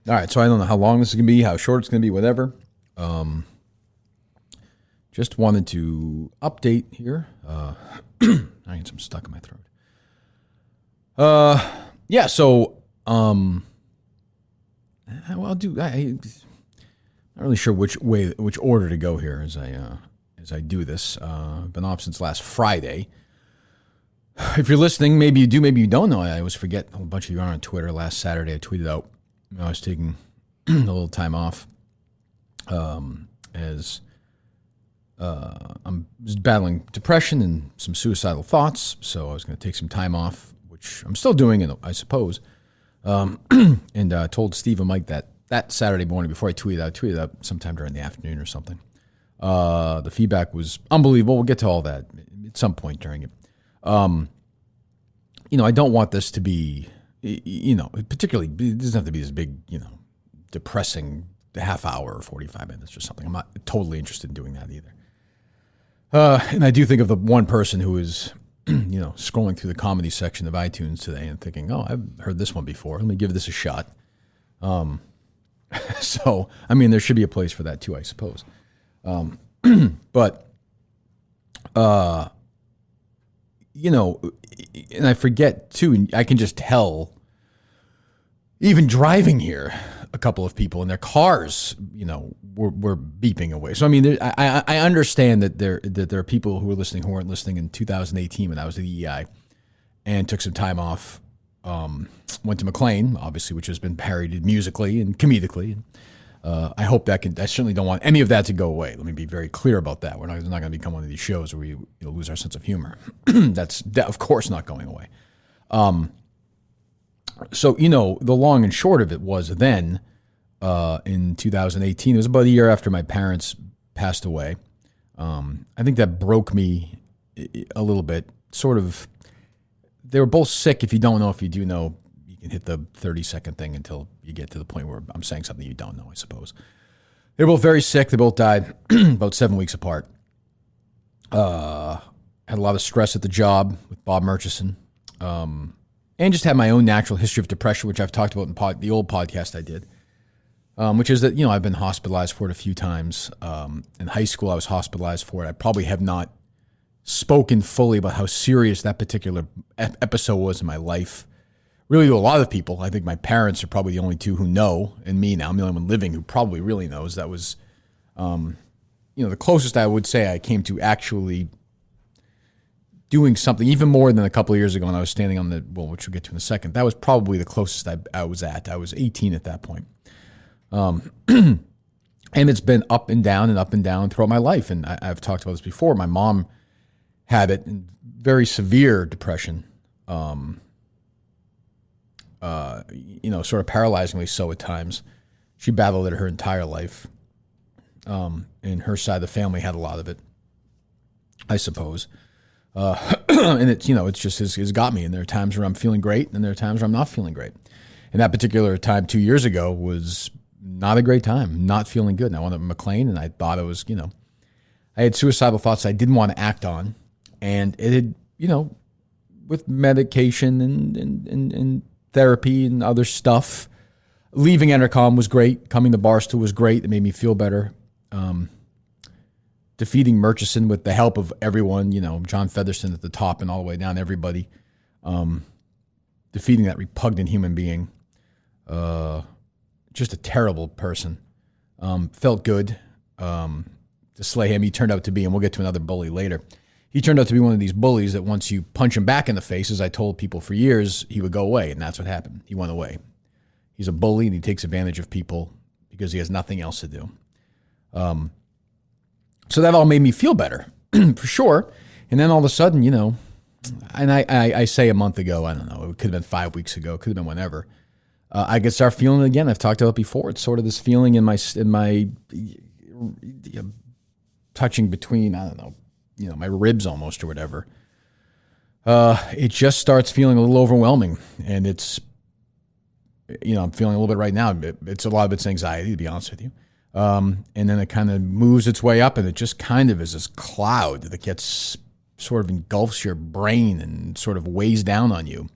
All right, so I don't know how long this is going to be, how short it's going to be, whatever. Just wanted to update here. I get some stuck in my throat. Yeah, so, well, I'm not really sure which order to go here as I do this. Been off since last Friday. If you're listening, maybe you do, maybe you don't know. I always forget. A bunch of you are on Twitter. Last Saturday, I tweeted out I was taking a little time off as I'm battling depression and some suicidal thoughts. So I was going to take some time off, which I'm still doing, I suppose. And I told Steve and Mike that Saturday morning before I tweeted out sometime during the afternoon or something. The feedback was unbelievable. We'll get to all that at some point during it. I don't want this to be, particularly, it doesn't have to be this big, depressing half hour or 45 minutes or something. I'm not totally interested in doing that either. And I do think of the one person who is, scrolling through the comedy section of iTunes today and thinking, oh, I've heard this one before. Let me give this a shot. So, there should be a place for that too, I suppose. But, and I forget too, and I can just tell, even driving here, a couple of people in their cars, were beeping away. So, I understand that there are people who are listening who weren't listening in 2018 when I was at the EI and took some time off. Went to McLean, obviously, which has been parodied musically and comedically. I hope I certainly don't want any of that to go away. Let me be very clear about that. We're not going to become one of these shows where we lose our sense of humor. That's, of course, not going away. So, the long and short of it was then, in 2018, it was about a year after my parents passed away. I think that broke me a little bit. Sort of, they were both sick. If you don't know, if you do know, you can hit the 30-second thing until you get to the point where I'm saying something you don't know, I suppose. They were both very sick. They both died about 7 weeks apart. Had a lot of stress at the job with Bob Murchison. And just had my own natural history of depression, which I've talked about in the old podcast I did, which is that, I've been hospitalized for it a few times. In high school, I was hospitalized for it. I probably have not spoken fully about how serious that particular episode was in my life. Really, to a lot of people. I think my parents are probably the only two who know, and me now, I'm the only one living who probably really knows. That was, the closest I would say I came to actually doing something even more than a couple of years ago when I was standing on which we'll get to in a second. That was probably the closest I was at. I was 18 at that point. And it's been up and down throughout my life. And I've talked about this before. My mom had it in very severe depression, sort of paralyzingly so at times. She battled it her entire life. And her side of the family had a lot of it, I suppose. And it's just has got me. And there are times where I'm feeling great, and there are times where I'm not feeling great. And that particular time 2 years ago was not a great time, not feeling good. And I went up to McLean, and I thought it was, I had suicidal thoughts I didn't want to act on. And it had, with medication and therapy and other stuff, leaving Entercom was great. Coming to Barstool was great. It made me feel better. Defeating Murchison with the help of everyone, John Featherston at the top and all the way down, everybody. Defeating that repugnant human being. Just a terrible person. Felt good to slay him. He turned out to be, and we'll get to another bully later, he turned out to be one of these bullies that once you punch him back in the face, as I told people for years, he would go away, and that's what happened. He went away. He's a bully, and he takes advantage of people because he has nothing else to do. So that all made me feel better, for sure. And then all of a sudden, and I say a month ago, I don't know, it could have been 5 weeks ago, could have been whenever. I could start feeling it again. I've talked about it before. It's sort of this feeling in my touching between, I don't know, my ribs almost or whatever. It just starts feeling a little overwhelming, and it's, I'm feeling a little bit right now. It's a lot of it's anxiety, to be honest with you. And then it kind of moves its way up, and it just kind of is this cloud that gets sort of engulfs your brain and sort of weighs down on you.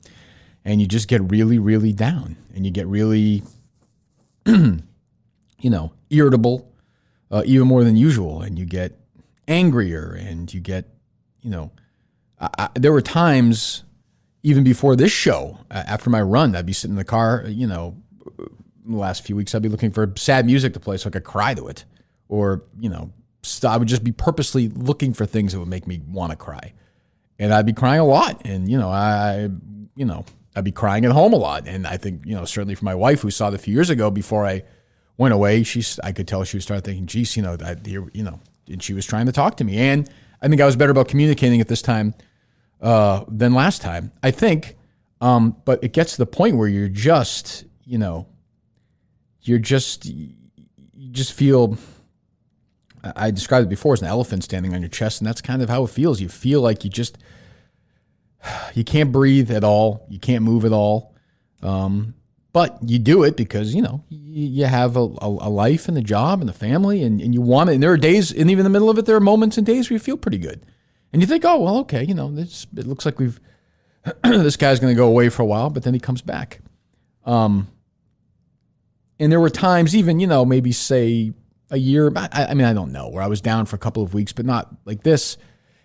And you just get really, really down, and you get really irritable, even more than usual, and you get angrier, and you get, there were times even before this show, after my run, I'd be sitting in the car, in the last few weeks, I'd be looking for sad music to play so I could cry to it, or, I would just be purposely looking for things that would make me want to cry, and I'd be crying a lot, and, I'd be crying at home a lot, and I think, certainly for my wife, who saw it a few years ago before I went away, I could tell she would start thinking, geez, and she was trying to talk to me. And I think I was better about communicating at this time than last time, I think. But it gets to the point where you just feel, I described it before as an elephant standing on your chest, and that's kind of how it feels. You feel like you can't breathe at all. You can't move at all. But you do it because, you have a life and a job and a family, and you want it. And there are days, and even in the middle of it, there are moments and days where you feel pretty good. And you think, oh, well, okay, it looks like this guy's going to go away for a while, but then he comes back. And there were times even, maybe say a year, I don't know, where I was down for a couple of weeks, but not like this.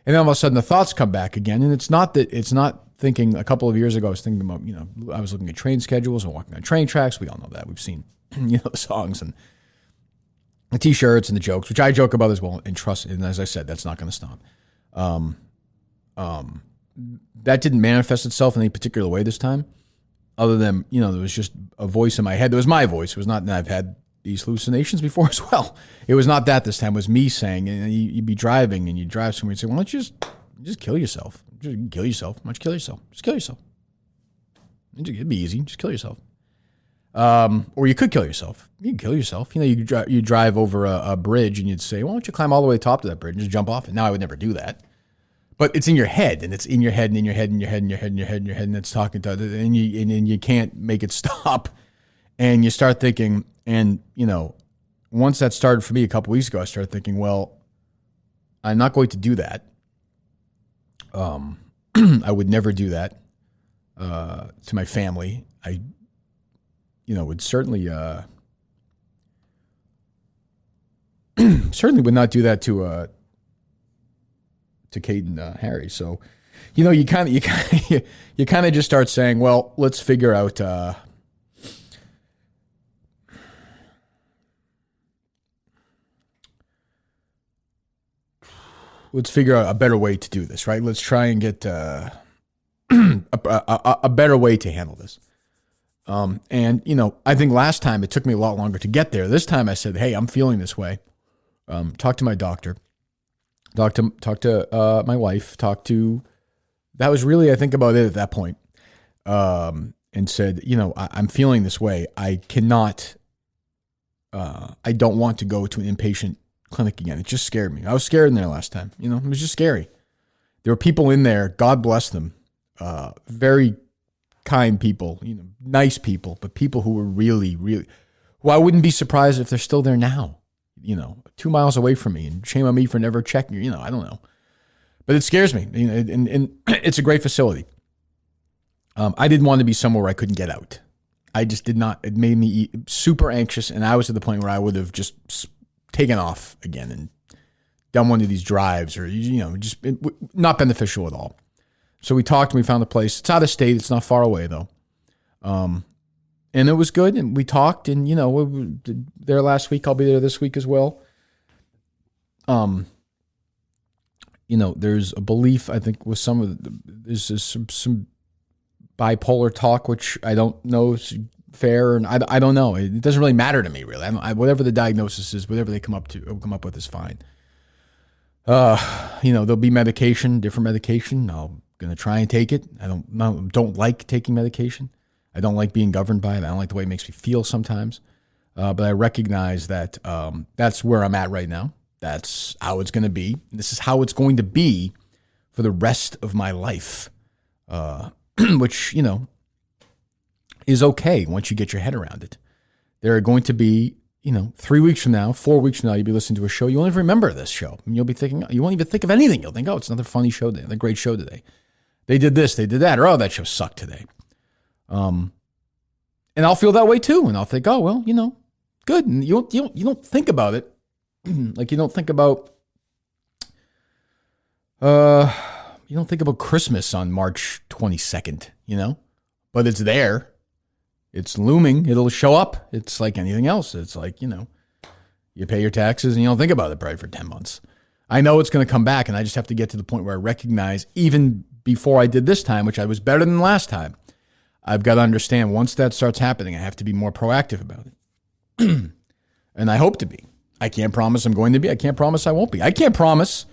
And then all of a sudden the thoughts come back again. And it's not thinking a couple of years ago, I was thinking about, I was looking at train schedules and walking on train tracks. We all know that. We've seen, songs and the T-shirts and the jokes, which I joke about as well. And trust, and as I said, that's not going to stop. That didn't manifest itself in any particular way this time, other than, there was just a voice in my head. It was my voice. It was not, and I've had these hallucinations before as well. It was not that this time. It was me saying, and you'd be driving and you drive somewhere and say, why don't you just kill yourself? Just kill yourself. Why don't you kill yourself? Just kill yourself. It'd be easy. Just kill yourself. Or you could kill yourself. You can kill yourself. You drive over a bridge and you'd say, why don't you climb all the way to the top of that bridge and just jump off it? Now I would never do that. But it's in your head, and it's in your head, and in your head, and your head, and your head, and your head, and your head, and it's talking to, and you can't make it stop. And you start thinking, and, once that started for me a couple weeks ago, I started thinking, well, I'm not going to do that. I would never do that to my family. I, would certainly certainly would not do that to Kate and Harry. So, you kind of just start saying, well, let's figure out. Let's figure out a better way to do this, right? Let's try and get a better way to handle this. And, I think last time it took me a lot longer to get there. This time I said, hey, I'm feeling this way. Talk to my doctor. Talk to my wife. That was really, I think, about it at that point. And said, I'm feeling this way. I cannot, I don't want to go to an inpatient clinic again. It just scared me. I was scared in there last time. It was just scary. There were people in there, God bless them, very kind people, nice people, but people who were really, really, who I wouldn't be surprised if they're still there now, 2 miles away from me, and shame on me for never checking, I don't know. But it scares me, and it's a great facility. I didn't want to be somewhere where I couldn't get out. I just did not. It made me super anxious, and I was at the point where I would have just taken off again and done one of these drives, or not beneficial at all. So we talked and we found a place. It's out of state. It's not far away though, and it was good. And we talked, and we were there last week. I'll be there this week as well. There's a belief, I think, with some of there's some bipolar talk, which I don't know is fair, and I don't know. It doesn't really matter to me, really. Whatever the diagnosis is, whatever they come up with is fine. There'll be medication, different medication. I'm gonna try and take it. I don't like taking medication. I don't like being governed by it. I don't like the way it makes me feel sometimes. But I recognize that that's where I'm at right now. That's how it's going to be. This is how it's going to be for the rest of my life, which, is okay once you get your head around it. There are going to be, 3 weeks from now, 4 weeks from now, you'll be listening to a show. You won't even remember this show. And you'll be thinking, you won't even think of anything. You'll think, oh, it's another funny show today, another great show today. They did this, they did that, or oh, that show sucked today. And I'll feel that way too. And I'll think, oh, well, good. And you don't think about it. Like you don't think about Christmas on March 22nd, but it's there. It's looming. It'll show up. It's like anything else. It's like, you pay your taxes and you don't think about it probably for 10 months. I know it's going to come back, and I just have to get to the point where I recognize, even before I did this time, which I was better than last time, I've got to understand once that starts happening, I have to be more proactive about it. And I hope to be. I can't promise I'm going to be. I can't promise I won't be. I can't promise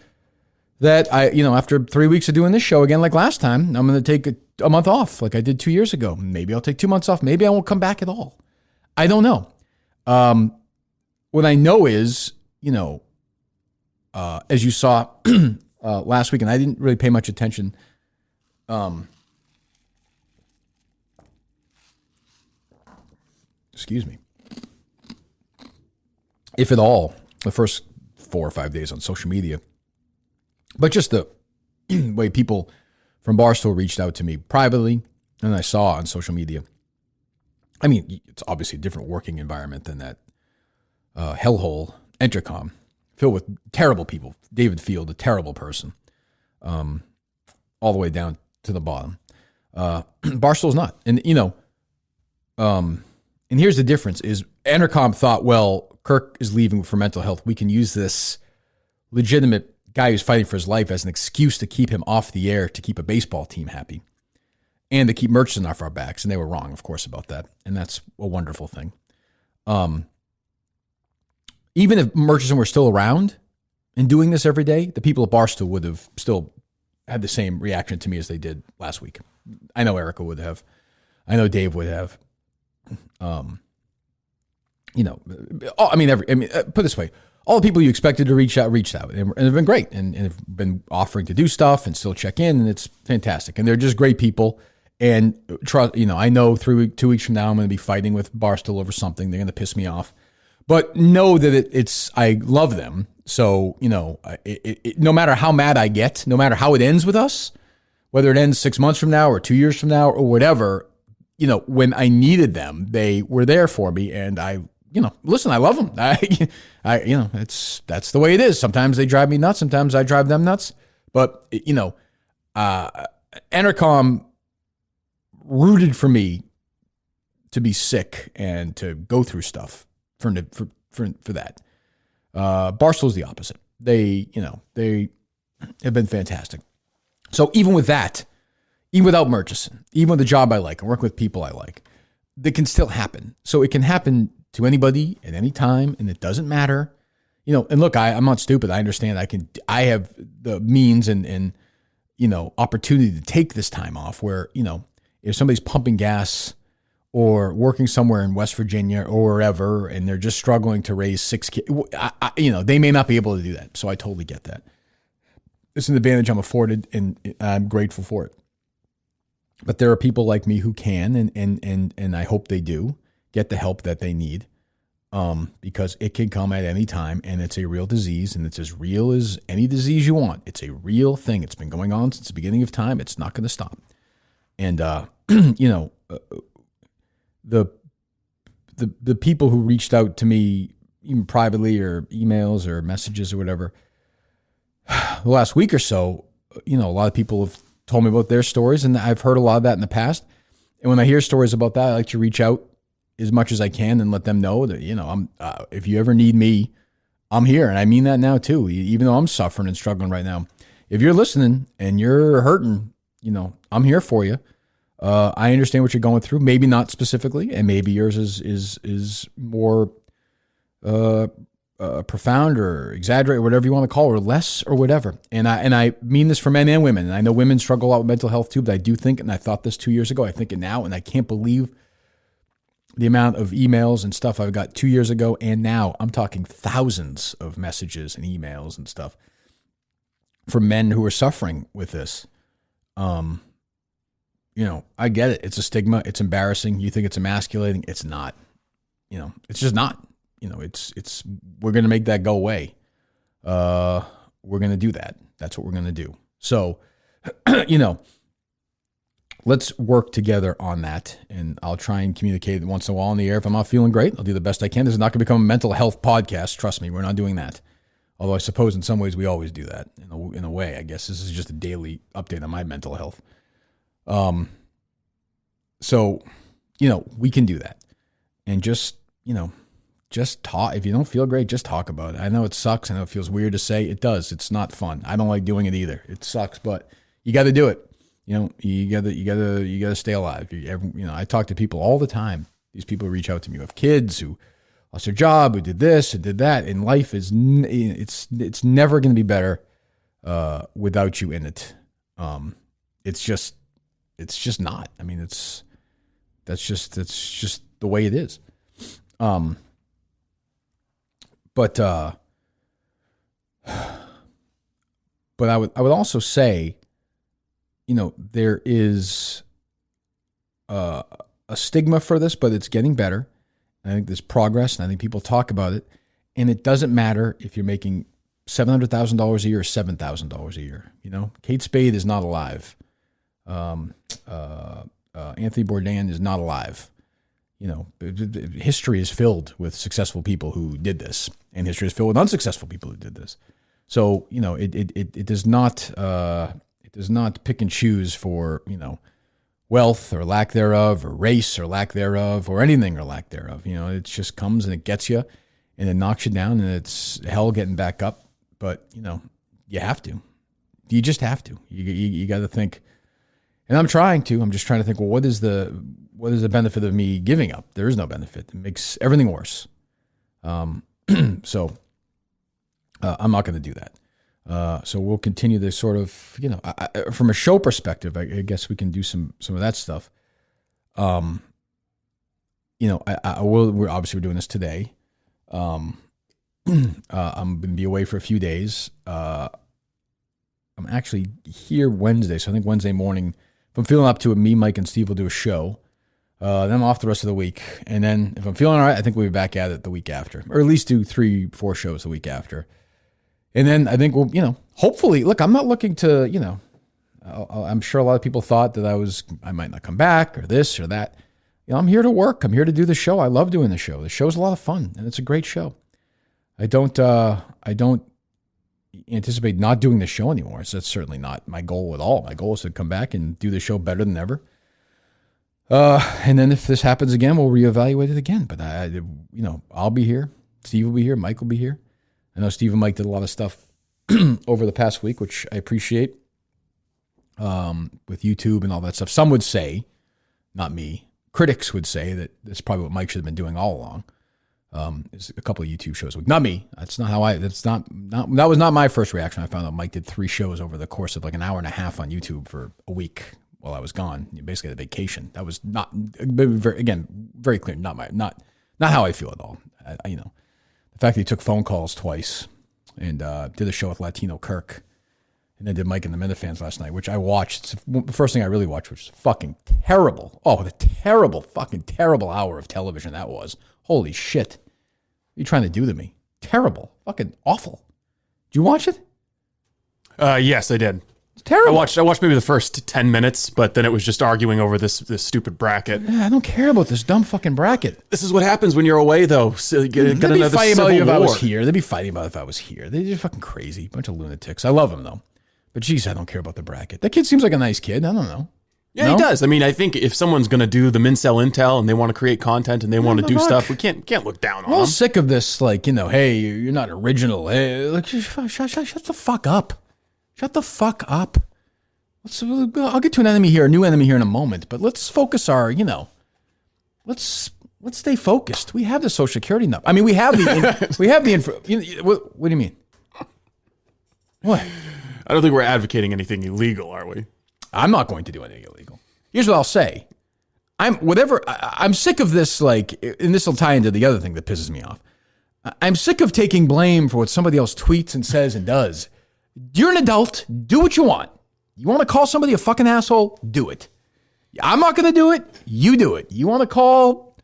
that after 3 weeks of doing this show again, like last time, I'm going to take a month off like I did 2 years ago. Maybe I'll take 2 months off. Maybe I won't come back at all. I don't know. What I know is, as you saw last week, and I didn't really pay much attention. Excuse me. If at all, the first 4 or 5 days on social media. But just the way people from Barstool reached out to me privately, and I saw on social media. I mean, it's obviously a different working environment than that hellhole Entercom, filled with terrible people. David Field, a terrible person, all the way down to the bottom. Barstool's not. And, and here's the difference is Entercom thought, well, Kirk is leaving for mental health. We can use this legitimate guy who's fighting for his life as an excuse to keep him off the air, to keep a baseball team happy, and to keep Murchison off our backs. And they were wrong, of course, about that. And that's a wonderful thing. Even if Murchison were still around and doing this every day, the people at Barstool would have still had the same reaction to me as they did last week. I know Erica would have. I know Dave would have. Put it this way. All the people you expected to reach out reached out, and have been great, and have been offering to do stuff and still check in, and it's fantastic. And they're just great people. And trust, I know 2 weeks from now I'm going to be fighting with Barstool over something. They're going to piss me off, but know that I love them. So no matter how mad I get, no matter how it ends with us, whether it ends 6 months from now or 2 years from now or whatever, when I needed them, they were there for me, and listen, I love them. That's the way it is. Sometimes they drive me nuts. Sometimes I drive them nuts. But, Entercom rooted for me to be sick and to go through stuff for that. Barstool's the opposite. They have been fantastic. So even with that, even without Murchison, even with the job I like and working with people I like, it can still happen. So it can happen to anybody at any time, and it doesn't matter. And look, I'm not stupid. I understand I have the means and opportunity to take this time off where, if somebody's pumping gas or working somewhere in West Virginia or wherever, and they're just struggling to raise 6 kids, they may not be able to do that. So I totally get that. It's an advantage I'm afforded, and I'm grateful for it. But there are people like me who can, and I hope they do, get the help that they need, because it can come at any time, and it's a real disease, and it's as real as any disease you want. It's a real thing. It's been going on since the beginning of time. It's not going to stop. And the people who reached out to me, even privately or emails or messages or whatever, the last week or so, a lot of people have told me about their stories, and I've heard a lot of that in the past. And when I hear stories about that, I like to reach out as much as I can and let them know that, I'm, if you ever need me, I'm here. And I mean that now too, even though I'm suffering and struggling right now. If you're listening and you're hurting, I'm here for you. I understand what you're going through. Maybe not specifically, and maybe yours is more profound or exaggerate or whatever you want to call it, or less or whatever. And I mean this for men and women. And I know women struggle a lot with mental health too, but I do think, and I thought this 2 years ago, I think it now, and I can't believe the amount of emails and stuff I've got 2 years ago and now. I'm talking thousands of messages and emails and stuff from men who are suffering with this. I get it. It's a stigma. It's embarrassing. You think it's emasculating. It's not. It's just not. It's we're going to make that go away. We're going to do that. That's what we're going to do. So, let's work together on that. And I'll try and communicate once in a while on the air. If I'm not feeling great, I'll do the best I can. This is not going to become a mental health podcast. Trust me, we're not doing that. Although I suppose in some ways we always do that. In a way, I guess this is just a daily update on my mental health. So, we can do that. And just talk. If you don't feel great, just talk about it. I know it sucks. I know it feels weird to say. It does. It's not fun. I don't like doing it either. It sucks, but you got to do it. You gotta stay alive. I talk to people all the time. These people who reach out to me who have kids, who lost their job, who did this, who did that. And life is, it's never going to be better without you in it. It's just not. I mean, that's just the way it is. But I would also say, there is a stigma for this, but it's getting better. I think there's progress, and I think people talk about it. And it doesn't matter if you're making $700,000 a year or $7,000 a year. Kate Spade is not alive. Anthony Bourdain is not alive. History is filled with successful people who did this, and history is filled with unsuccessful people who did this. So, it does not pick and choose for, wealth or lack thereof, or race or lack thereof, or anything or lack thereof. It just comes and it gets you, and it knocks you down, and it's hell getting back up. But, you have to. You just have to. You got to think. And I'm trying to. I'm just trying to think, well, what is the benefit of me giving up? There is no benefit. It makes everything worse. So I'm not going to do that. So we'll continue this sort of, from a show perspective, I guess we can do some of that stuff. I will. We're doing this today. I'm going to be away for a few days. I'm actually here Wednesday, so I think Wednesday morning, if I'm feeling up to it, me, Mike, and Steve will do a show. Then I'm off the rest of the week. And then if I'm feeling all right, I think we'll be back at it the week after. Or at least do 3-4 shows the week after. And then I think we'll, hopefully, look, I'm not looking to, I'm sure a lot of people thought that I might not come back or this or that. I'm here to work. I'm here to do the show. I love doing the show. The show's a lot of fun, and it's a great show. I don't anticipate not doing the show anymore. So that's certainly not my goal at all. My goal is to come back and do the show better than ever. And then if this happens again, we'll reevaluate it again. But I'll be here. Steve will be here. Mike will be here. I know Steve and Mike did a lot of stuff over the past week, which I appreciate, with YouTube and all that stuff. Some would say, not me, critics would say that that's probably what Mike should have been doing all along. Is a couple of YouTube shows. Not me. That's not how that was not my first reaction. I found out Mike did 3 shows over the course of like an hour and a half on YouTube for a week while I was gone. Basically a vacation. That was not, very clear. Not how I feel at all. The fact that he took phone calls twice and did a show with Latino Kirk, and then did Mike and the Minifans last night, which I watched. It's the first thing I really watched, which was fucking terrible. Oh, what a terrible, fucking terrible hour of television that was. Holy shit. What are you trying to do to me? Terrible. Fucking awful. Did you watch it? Yes, I did. It's terrible. I watched maybe the first 10 minutes, but then it was just arguing over this stupid bracket. Yeah, I don't care about this dumb fucking bracket. This is what happens when you're away, though. So they'd be fighting about it if I was here. They'd be fighting about it if I was here. They're just fucking crazy. Bunch of lunatics. I love them, though. But geez, I don't care about the bracket. That kid seems like a nice kid. I don't know. Yeah, no? He does. I mean, I think if someone's going to do the Mincel Intel and they want to create content and they want to do stuff, we can't look down on them. I'm sick of this, like, hey, you're not original. Hey, like, shut the fuck up. Shut the fuck up. I'll get to a new enemy here in a moment, but let's focus our, let's stay focused. We have the Social Security number. I mean, we have the info. What do you mean? What? I don't think we're advocating anything illegal, are we? I'm not going to do anything illegal. Here's what I'll say. I'm sick of this, like, and this will tie into the other thing that pisses me off. I'm sick of taking blame for what somebody else tweets and says and does. You're an adult. Do what you want. You want to call somebody a fucking asshole? Do it. I'm not going to do it. You do it. You want to call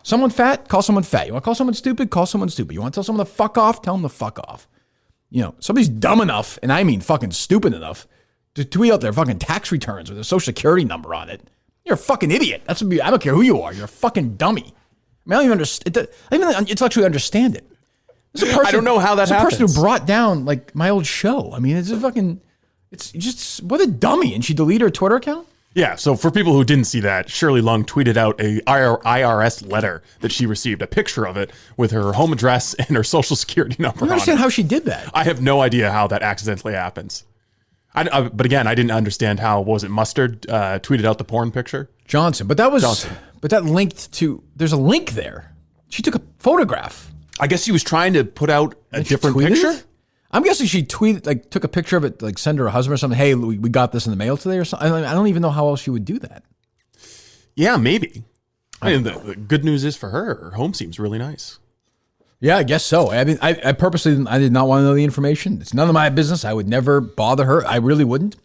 someone fat? Call someone fat. You want to call someone stupid? Call someone stupid. You want to tell someone to fuck off? Tell them to fuck off. Somebody's dumb enough, and I mean fucking stupid enough, to tweet out their fucking tax returns with a social security number on it. You're a fucking idiot. That's what I don't care who you are. You're a fucking dummy. I mean, I don't even understand. I don't even intellectually understand it. I don't know how that happens. It's a person who brought down like my old show. I mean, it's just what a dummy. And she deleted her Twitter account. Yeah, so for people who didn't see that, Shirley Lung tweeted out a IRS letter that she received, a picture of it with her home address and her social security number on it. I don't understand how she did that. I have no idea how that accidentally happens. But again, I didn't understand how, what was it, Mustard tweeted out the porn picture? Johnson. But that linked to, there's a link there. She took a photograph. I guess she was trying to put out a different picture? I'm guessing she tweeted, like, took a picture of it, like, send her husband or something. Hey, we got this in the mail today or something. I don't even know how else she would do that. Yeah, maybe. I mean, the good news is for her home seems really nice. Yeah, I guess so. I mean, I purposely, I did not want to know the information. It's none of my business. I would never bother her. I really wouldn't.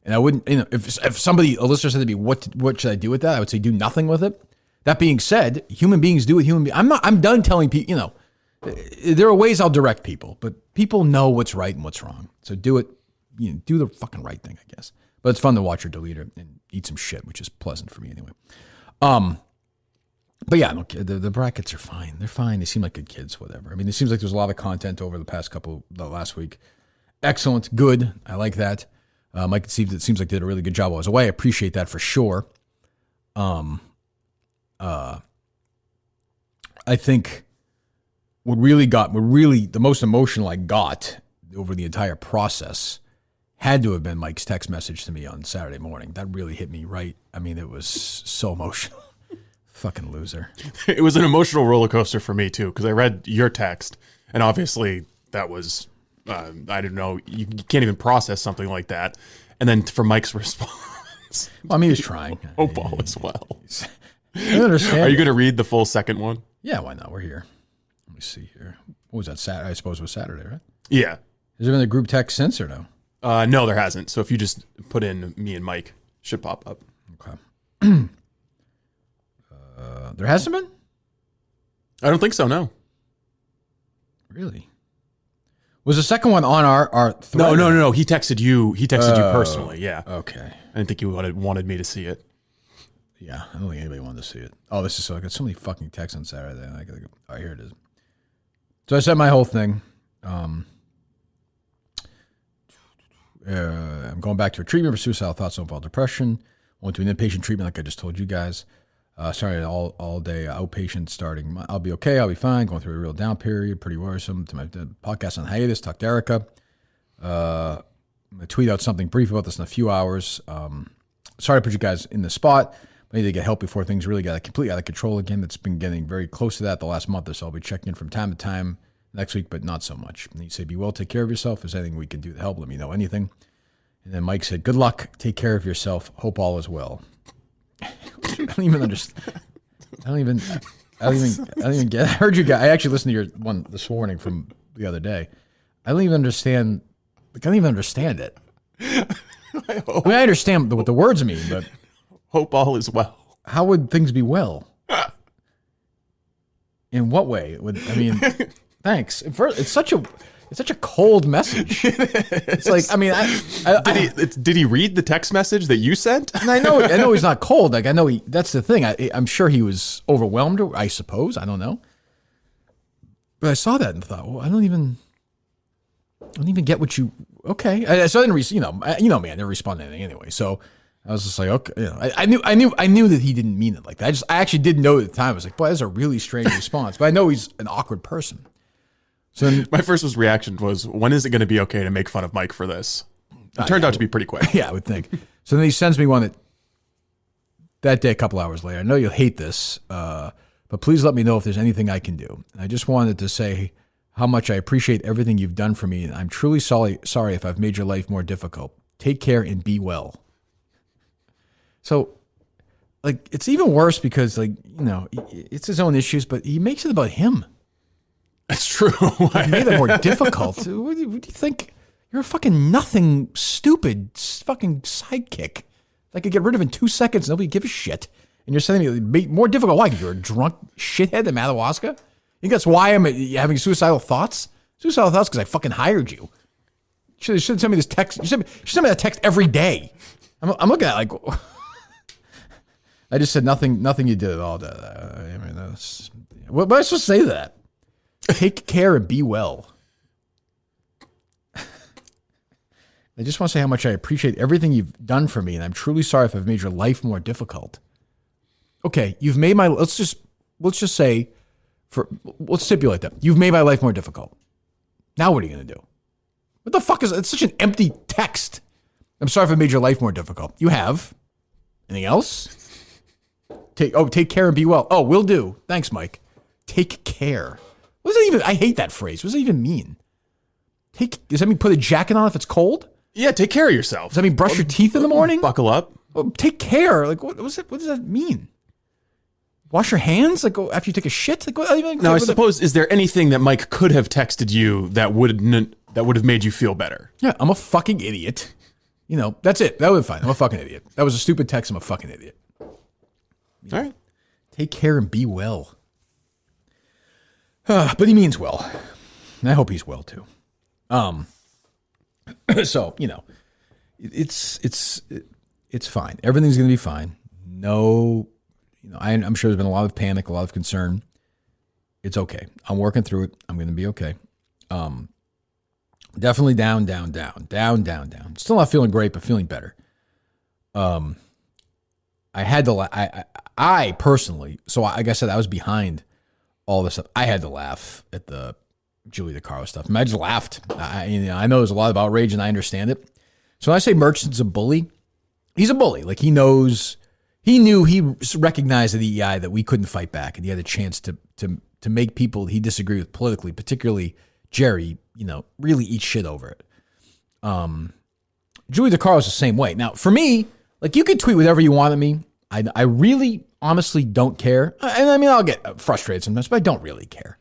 And I wouldn't, if somebody, a listener said to me, what should I do with that? I would say do nothing with it. That being said, human beings do what human beings. I'm done telling people, there are ways I'll direct people, but people know what's right and what's wrong. So do it, do the fucking right thing, I guess. But it's fun to watch her delete her and eat some shit, which is pleasant for me anyway. But yeah, look, the brackets are fine. They're fine. They seem like good kids, whatever. I mean, it seems like there's a lot of content over the last week. Excellent. Good. I like that. Mike and Steve, it seems like they did a really good job while I was away. I appreciate that for sure. I think the most emotional I got over the entire process had to have been Mike's text message to me on Saturday morning. That really hit me right. I mean, it was so emotional. Fucking loser. It was an emotional roller coaster for me too, because I read your text, and obviously that was, I didn't know, you can't even process something like that. And then for Mike's response. Well, I mean, he was trying. Hope all is well. I understand. Are you going to read the full second one? Yeah, why not? We're here. Let me see here. What was that? Saturday? I suppose it was Saturday, right? Yeah. Has there been a group text since or no? No, there hasn't. So if you just put in me and Mike, should pop up. Okay. There hasn't been? I don't think so, no. Really? Was the second one on our thread? No. He texted you. He texted you personally, yeah. Okay. I didn't think you wanted me to see it. Yeah, I don't think anybody wanted to see it. Oh, this is so I got so many fucking texts on Saturday. Oh, here it is. So I said my whole thing. I'm going back to a treatment for suicidal thoughts and overall depression. Went to an inpatient treatment like I just told you guys. Started all day outpatient starting. I'll be okay. I'll be fine. Going through a real down period. Pretty worrisome. To my podcast on hiatus. Talked to Erica. I'm going to tweet out something brief about this in a few hours. Sorry to put you guys in the spot. I need to get help before things really got completely out of control again. That's been getting very close to that the last month or so. I'll be checking in from time to time next week, but not so much. And you say, be well, take care of yourself. If there's anything we can do to help, let me know anything. And then Mike said, good luck. Take care of yourself. Hope all is well. I don't even understand. I don't even get it. I heard you guys. I actually listened to your one this morning from the other day. I don't even understand. I don't even understand it. I understand what the words mean, but hope all is well. How would things be well? In what way? Thanks. It's such a cold message. It's like, I mean, did he read the text message that you sent? And I know he's not cold. Like, I know that's the thing. I'm sure he was overwhelmed, I suppose. I don't know. But I saw that and thought, well, I don't even get what you, okay. So I didn't, man, they're responding to anything anyway. So I was just like, okay, I knew that he didn't mean it like that. I actually didn't know at the time. I was like, boy, that's a really strange response. But I know he's an awkward person. So then, my first reaction was, when is it going to be okay to make fun of Mike for this? It turned out to be pretty quick. Yeah, I would think. So then he sends me one that day, a couple hours later. I know you'll hate this, but please let me know if there's anything I can do. And I just wanted to say how much I appreciate everything you've done for me. And I'm truly sorry if I've made your life more difficult. Take care and be well. So, like, it's even worse because, like, it's his own issues, but he makes it about him. That's true. He made it more difficult. What do you think? You're a fucking nothing, stupid fucking sidekick. I could get rid of in 2 seconds. Nobody give a shit. And you're saying me more difficult. Why? Because you're a drunk shithead in Madawaska? You think that's why I'm having suicidal thoughts? Suicidal thoughts because I fucking hired you. should send me this text. You send me that text every day. I'm looking at it like, I just said nothing you did at all. I mean, what am I supposed to say to that? Take care and be well. I just want to say how much I appreciate everything you've done for me, and I'm truly sorry if I've made your life more difficult. Okay, you've made my, let's just say, let's stipulate that. You've made my life more difficult. Now what are you going to do? What the fuck is, it's such an empty text. I'm sorry if I made your life more difficult. You have. Anything else? Take care and be well. Oh, will do. Thanks, Mike. Take care. What does that even, I hate that phrase. What does that even mean? Does that mean put a jacket on if it's cold? Yeah, take care of yourself. Does that mean brush your teeth in the morning? Buckle up. Take care. Like, what does that mean? Wash your hands? Like, after you take a shit? Like, now, I suppose, is there anything that Mike could have texted you that would have made you feel better? Yeah, I'm a fucking idiot. You know, that's it. That would be fine. I'm a fucking idiot. That was a stupid text. I'm a fucking idiot. All right. Take care and be well. But he means well. And I hope he's well, too. So, you know, it's fine. Everything's going to be fine. No, you know, I'm sure there's been a lot of panic, a lot of concern. It's okay. I'm working through it. I'm going to be okay. Definitely down. Still not feeling great, but feeling better. I had to, I personally, so like I said, I was behind all this stuff. I had to laugh at the Julie DeCaro stuff. I just laughed. I know there's a lot of outrage, and I understand it. So when I say Merchant's a bully, he's a bully. Like, he recognized at EEI that we couldn't fight back, and he had a chance to make people he disagreed with politically, particularly Jerry, you know, really eat shit over it. Julie DeCaro's the same way. Now, for me, like, you could tweet whatever you want at me. I really, honestly don't care. And I mean, I'll get frustrated sometimes, but I don't really care.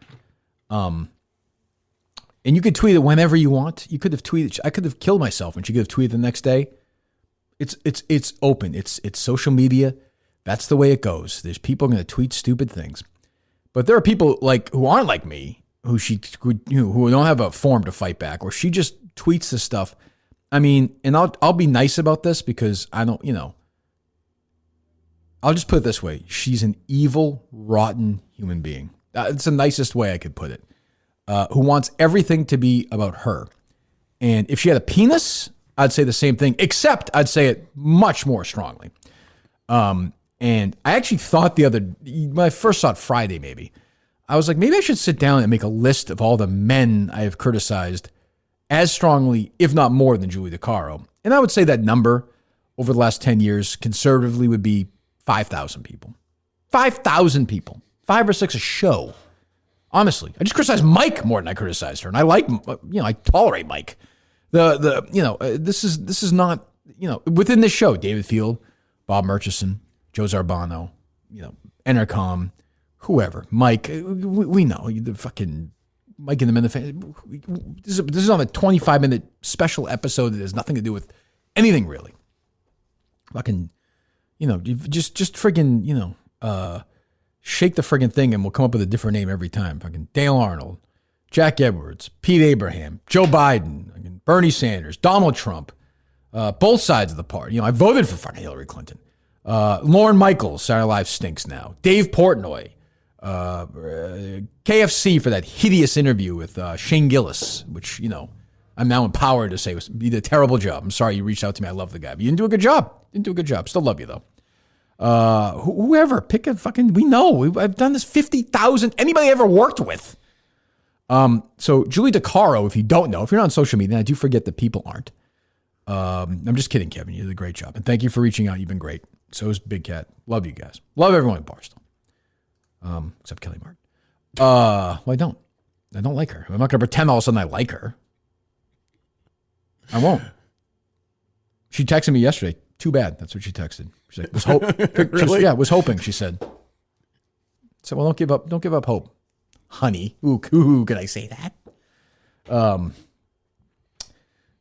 And you could tweet it whenever you want. You could have tweeted. I could have killed myself, and she could have tweeted the next day. It's open. It's social media. That's the way it goes. There's people going to tweet stupid things, but there are people like who aren't like me, who don't have a forum to fight back, or she just tweets this stuff. I mean, and I'll be nice about this because I don't, you know. I'll just put it this way: she's an evil, rotten human being. It's the nicest way I could put it. Who wants everything to be about her. And if she had a penis, I'd say the same thing, except I'd say it much more strongly. And I actually thought when I first saw it Friday, maybe, I was like, maybe I should sit down and make a list of all the men I have criticized as strongly, if not more, than Julie DeCaro. And I would say that number over the last 10 years conservatively would be 5,000 people. 5,000 people. 5 or 6 a show. Honestly, I just criticized Mike more than I criticized her, and I like, you know, I tolerate Mike. This is not, you know, within this show, David Field, Bob Murchison, Joe Zarbano, you know, Entercom, whoever, Mike, we know the fucking Mike and the Minifans. This is on a 25-minute special episode that has nothing to do with anything really. Fucking, you know, just friggin', you know, shake the friggin' thing and we'll come up with a different name every time. Fucking Dale Arnold, Jack Edwards, Pete Abraham, Joe Biden, Bernie Sanders, Donald Trump, both sides of the party. You know, I voted for fucking Hillary Clinton. Lauren Michaels, Saturday Night Live stinks now. Dave Portnoy, KFC for that hideous interview with Shane Gillis, which, you know, I'm now empowered to say you did a terrible job. I'm sorry you reached out to me. I love the guy. But you didn't do a good job. Still love you, though. Whoever, pick a fucking, we know. I've done this 50,000, anybody I ever worked with. So Julie DeCaro, if you don't know, if you're not on social media, I do forget that people aren't. I'm just kidding, Kevin. You did a great job. And thank you for reaching out. You've been great. So is Big Cat. Love you guys. Love everyone at Barstool. Except Kelly Martin. Well, I don't like her. I'm not going to pretend all of a sudden I like her. I won't. She texted me yesterday. Too bad. That's what she texted. She's like, Really? was hoping, she said. So, well, don't give up hope. Honey. Ooh, can I say that?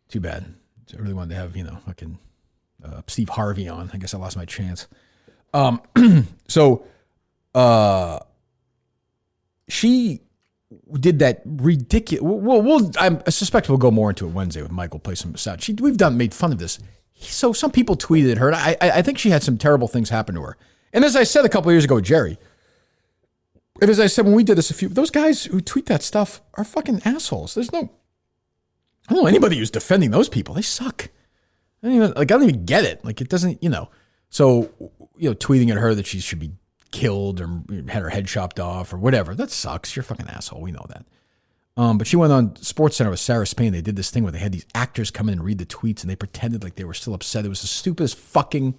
Too bad. I really wanted to have, you know, fucking Steve Harvey on. I guess I lost my chance. So she did that ridiculous. I suspect we'll go more into it Wednesday with Michael. Play some sound. We've made fun of this. So some people tweeted at her. I think she had some terrible things happen to her. And as I said a couple of years ago with Jerry, and as I said when we did this, those guys who tweet that stuff are fucking assholes. I don't know anybody who's defending those people. They suck. I don't even get it. Like, it doesn't, So, tweeting at her that she should be killed or had her head chopped off or whatever. That sucks. You're a fucking asshole. We know that. But she went on SportsCenter with Sarah Spain. They did this thing where they had these actors come in and read the tweets, and they pretended like they were still upset. It was the stupidest fucking,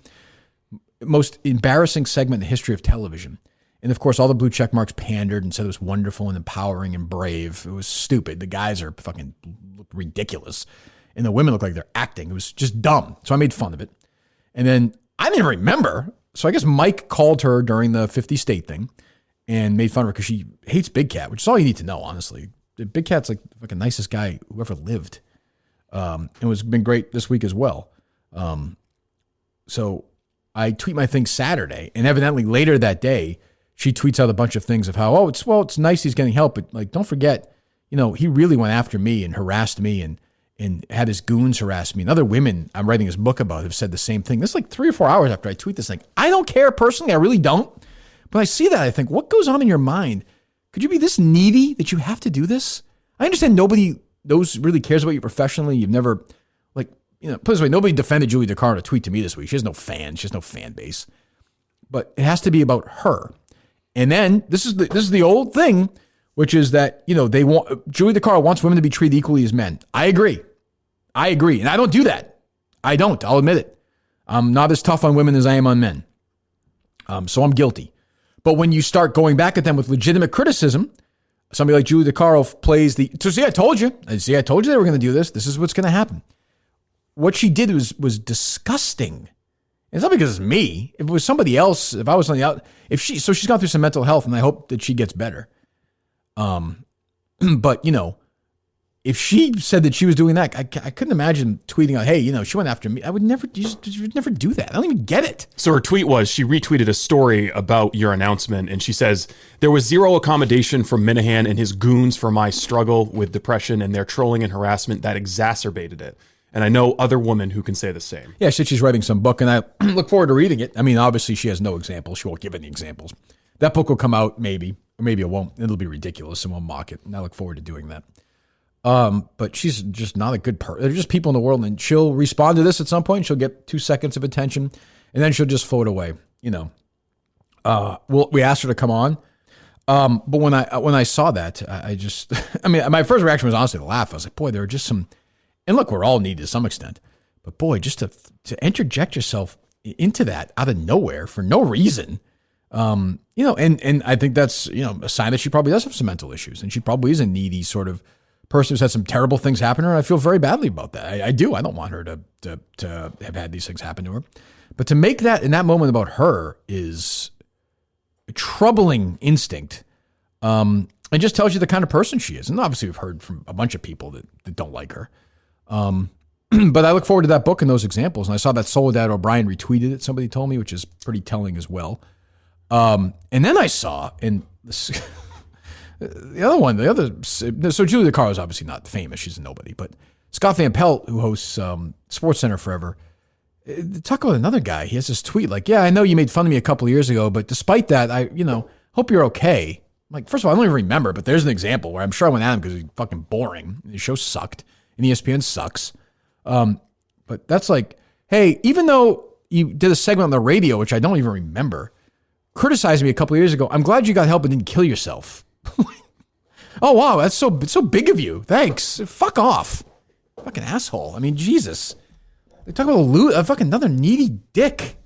most embarrassing segment in the history of television. And of course, all the blue check marks pandered and said it was wonderful and empowering and brave. It was stupid. The guys are fucking ridiculous. And the women look like they're acting. It was just dumb. So I made fun of it. And then I didn't remember. So I guess Mike called her during the 50 state thing and made fun of her because she hates Big Cat, which is all you need to know, honestly. Big Cat's like the fucking nicest guy who ever lived. It was been great this week as well. So I tweet my thing Saturday, and evidently later that day, she tweets out a bunch of things of how, it's nice he's getting help, but like, don't forget, he really went after me and harassed me and had his goons harass me. And other women I'm writing this book about have said the same thing. This is like 3 or 4 hours after I tweet this thing. I don't care personally. I really don't. But I see that. I think, what goes on in your mind? Could you be this needy that you have to do this? I understand nobody really cares about you professionally. You've never, put it this way, nobody defended Julie DeCaro in a tweet to me this week. She has no fans. She has no fan base. But it has to be about her. And then this is the old thing, which is that, they want, Julie DeCaro wants women to be treated equally as men. I agree. And I don't do that. I don't. I'll admit it. I'm not as tough on women as I am on men. So I'm guilty. But when you start going back at them with legitimate criticism, somebody like Julie DeCaro plays I told you they were going to do this. This is what's going to happen. What she did was disgusting. It's not because it's me. If it was somebody else, if I was on the out, so she's gone through some mental health, and I hope that she gets better. But if she said that she was doing that, I couldn't imagine tweeting out, hey, she went after me. I would never, you would never do that. I don't even get it. So her tweet was, she retweeted a story about your announcement, and she says, there was zero accommodation from Minihane and his goons for my struggle with depression and their trolling and harassment that exacerbated it. And I know other women who can say the same. Yeah, she said she's writing some book, and I look forward to reading it. I mean, obviously she has no examples. She won't give any examples. That book will come out maybe, or maybe it won't. It'll be ridiculous, and we'll mock it. And I look forward to doing that. But she's just not a good person. There's just people in the world, and she'll respond to this at some point. She'll get 2 seconds of attention, and then she'll just float away. We asked her to come on, but when I saw that, my first reaction was honestly to laugh. I was like, boy, there are just some, and look, we're all needy to some extent, but boy, just to interject yourself into that out of nowhere for no reason. And I think that's a sign that she probably does have some mental issues, and she probably is a needy sort of person who's had some terrible things happen to her. I feel very badly about that. I do. I don't want her to have had these things happen to her. But to make that in that moment about her is a troubling instinct. It just tells you the kind of person she is. And obviously we've heard from a bunch of people that don't like her. But I look forward to that book and those examples. And I saw that Soledad O'Brien retweeted it, somebody told me, which is pretty telling as well. And then I saw, and this, so Julie DeCaro is obviously not famous. She's a nobody. But Scott Van Pelt, who hosts SportsCenter forever, talk about another guy. He has this tweet like, yeah, I know you made fun of me a couple of years ago, but despite that, I hope you're okay. Like, first of all, I don't even remember, but there's an example where I'm sure I went at him because he's fucking boring. The show sucked, and ESPN sucks. But that's like, hey, even though you did a segment on the radio, which I don't even remember, criticized me a couple of years ago, I'm glad you got help and didn't kill yourself. Oh, wow, that's so big of you. Thanks. Fuck off. Fucking asshole. I mean, Jesus. They talk about fucking another needy dick.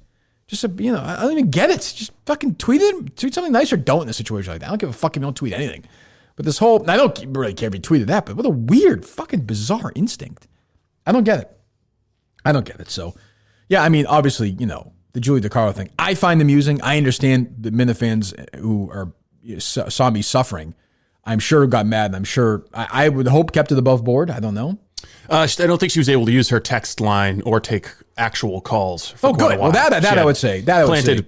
Just, I don't even get it. Just fucking tweet something nice or don't in a situation like that. I don't give a fuck if you don't tweet anything. But this whole, I don't really care if you tweeted that, but what a weird, fucking bizarre instinct. I don't get it. So, yeah, I mean, obviously, the Julie DeCaro thing, I find amusing. I understand the Minifans who saw me suffering. I'm sure got mad, and I'm sure, I would hope kept it above board. I don't know. I don't think she was able to use her text line or take actual calls for quite a while. Well, that I would say.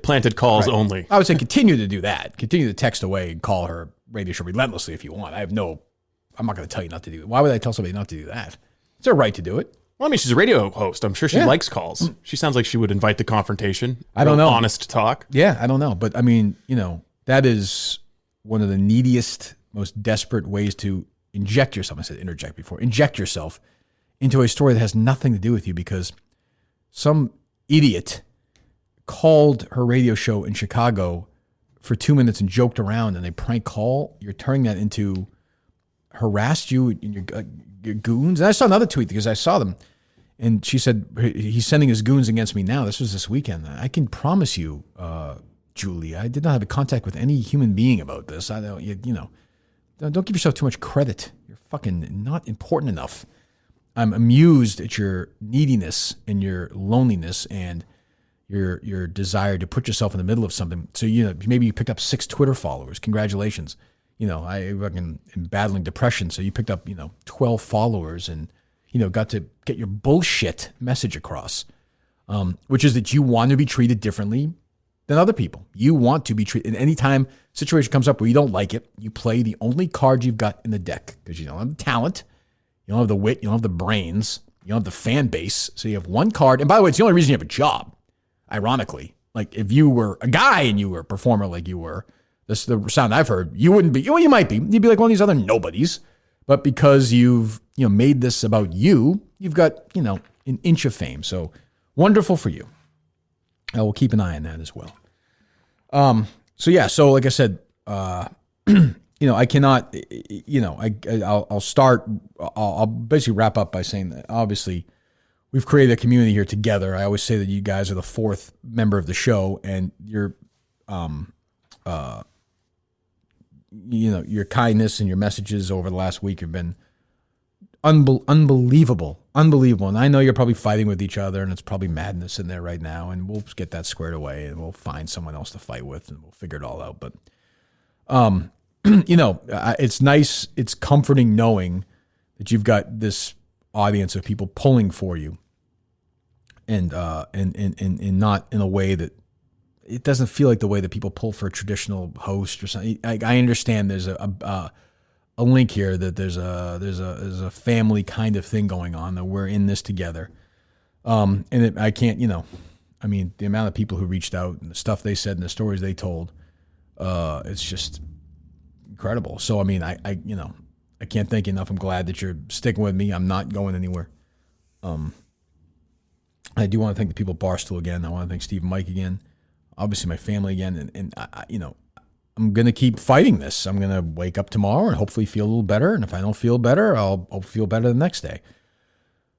Planted calls only. I would say continue to do that. Continue to text away and call her radio show relentlessly if you want. I'm not going to tell you not to do it. Why would I tell somebody not to do that? It's their right to do it. Well, I mean, she's a radio host. I'm sure she likes calls. She sounds like she would invite the confrontation. I don't know. Honest talk. Yeah, I don't know. But I mean, that is one of the neediest, most desperate ways to inject yourself. I said interject before. Inject yourself into a story that has nothing to do with you because some idiot called her radio show in Chicago for 2 minutes and joked around and a prank call. You're turning that into harassed you and your goons. And I saw another tweet because I saw them. And she said, he's sending his goons against me now. This was this weekend. I can promise you, Julie, I did not have a contact with any human being about this. I don't, don't give yourself too much credit. You're fucking not important enough. I'm amused at your neediness and your loneliness and your desire to put yourself in the middle of something. So, maybe you picked up 6 Twitter followers. Congratulations. I fucking am battling depression. So you picked up, 12 followers and, got to get your bullshit message across, which is that you want to be treated differently than other people. You want to be treated. And anytime situation comes up where you don't like it, you play the only card you've got in the deck because you don't have the talent, you don't have the wit, you don't have the brains, you don't have the fan base. So you have one card. And by the way, it's the only reason you have a job. Ironically, like if you were a guy and you were a performer like you were, this is the sound I've heard, you wouldn't be, well, you might be. You'd be like one of these other nobodies. But because you've made this about you, you've got, an inch of fame. So wonderful for you. I will keep an eye on that as well. So like I said, I cannot, I'll basically wrap up by saying that obviously we've created a community here together. I always say that you guys are the 4th member of the show and your kindness and your messages over the last week have been unbelievable. And I know you're probably fighting with each other and it's probably madness in there right now and we'll get that squared away and we'll find someone else to fight with and we'll figure it all out. But, it's nice. It's comforting knowing that you've got this audience of people pulling for you and not in a way that it doesn't feel like the way that people pull for a traditional host or something. I understand there's a link here that there's a family kind of thing going on that we're in this together. I can't, the amount of people who reached out and the stuff they said and the stories they told, it's just incredible. So, I can't thank you enough. I'm glad that you're sticking with me. I'm not going anywhere. I do want to thank the people at Barstool again. I want to thank Steve and Mike again. Obviously my family again. And I'm going to keep fighting this. I'm going to wake up tomorrow and hopefully feel a little better. And if I don't feel better, I'll feel better the next day.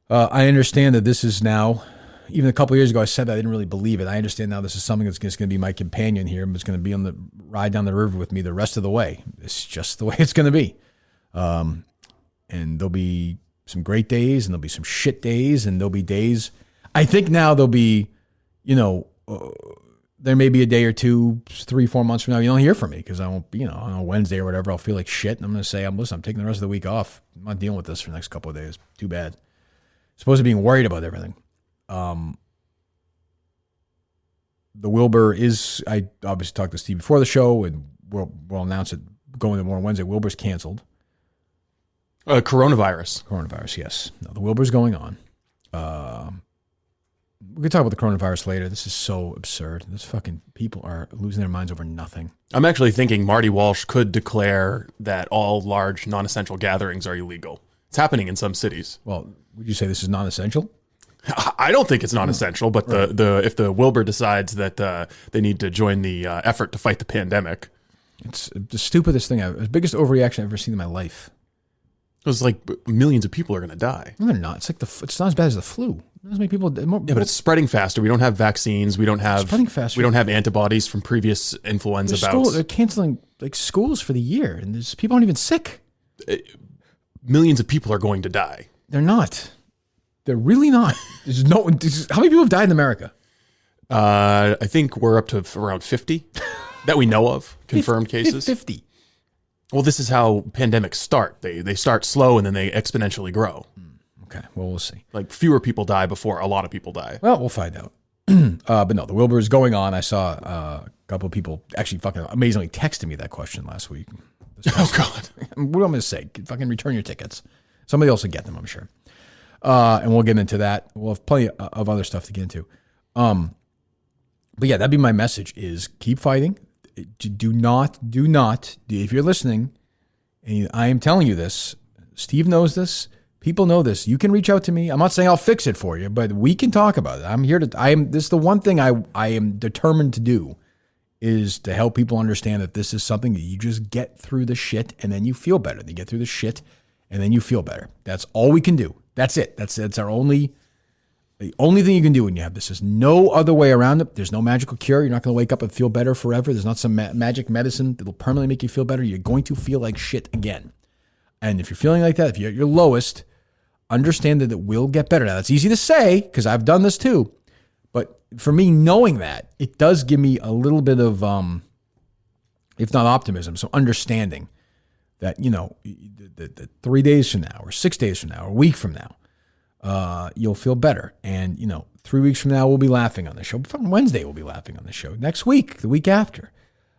I understand that this is now, even a couple of years ago, I said I didn't really believe it. I understand now this is something that's just going to be my companion here. It's going to be on the ride down the river with me the rest of the way. It's just the way it's going to be. And there'll be some great days and there'll be some shit days and there'll be days. I think now there'll be, there may be a day or 2, 3, 4 months from now, you don't hear from me because I won't be, on a Wednesday or whatever, I'll feel like shit. And I'm going to say, I'm taking the rest of the week off. I'm not dealing with this for the next couple of days. Too bad. Supposed to be worried about everything. The Wilbur is, I obviously talked to Steve before the show and we'll announce it going to more Wednesday. Wilbur's canceled. Coronavirus, yes. No, the Wilbur's going on. We can talk about the coronavirus later. This is so absurd. This fucking people are losing their minds over nothing. I'm actually thinking Marty Walsh could declare that all large non-essential gatherings are illegal. It's happening in some cities. Well, would you say this is non-essential? I don't think it's non-essential, but right. If the Wilbur decides that they need to join the effort to fight the pandemic. It's the stupidest thing. The biggest overreaction I've ever seen in my life. It was like millions of people are going to die. No, they're not. It's not as bad as the flu. As many people. But it's spreading faster. We don't have vaccines. We don't have spreading faster. We don't have antibodies from previous influenza bouts. They're canceling schools for the year, and there's people aren't even sick. Millions of people are going to die. They're not. They're really not. How many people have died in America? I think we're up to around 50 that we know of, confirmed cases. 50. Well, this is how pandemics start. They start slow and then they exponentially grow. Okay, well, we'll see. Like fewer people die before a lot of people die. Well, we'll find out. But no, the Wilbur is going on. I saw a couple of people actually fucking amazingly texted me that question last week. Oh God. What am I going to say? Fucking return your tickets. Somebody else will get them, I'm sure. And we'll get into that. We'll have plenty of other stuff to get into. But yeah, that'd be my message is keep fighting. Do not, if you're listening, and I am telling you this, Steve knows this, people know this, you can reach out to me. I'm not saying I'll fix it for you, but we can talk about it. This is the one thing I am determined to do is to help people understand that this is something that you just get through the shit and then you feel better. You get through the shit and then you feel better. That's all we can do. That's it. That's our the only thing you can do when you have this. There's no other way around it. There's no magical cure. You're not going to wake up and feel better forever. There's not some magic medicine that will permanently make you feel better. You're going to feel like shit again. And if you're feeling like that, if you're at your lowest, understand that it will get better. Now, that's easy to say because I've done this too. But for me, knowing that, it does give me a little bit of, if not optimism, so understanding that, the 3 days from now or 6 days from now or a week from now, you'll feel better. And, 3 weeks from now, we'll be laughing on the show. From Wednesday, we'll be laughing on the show. Next week, the week after.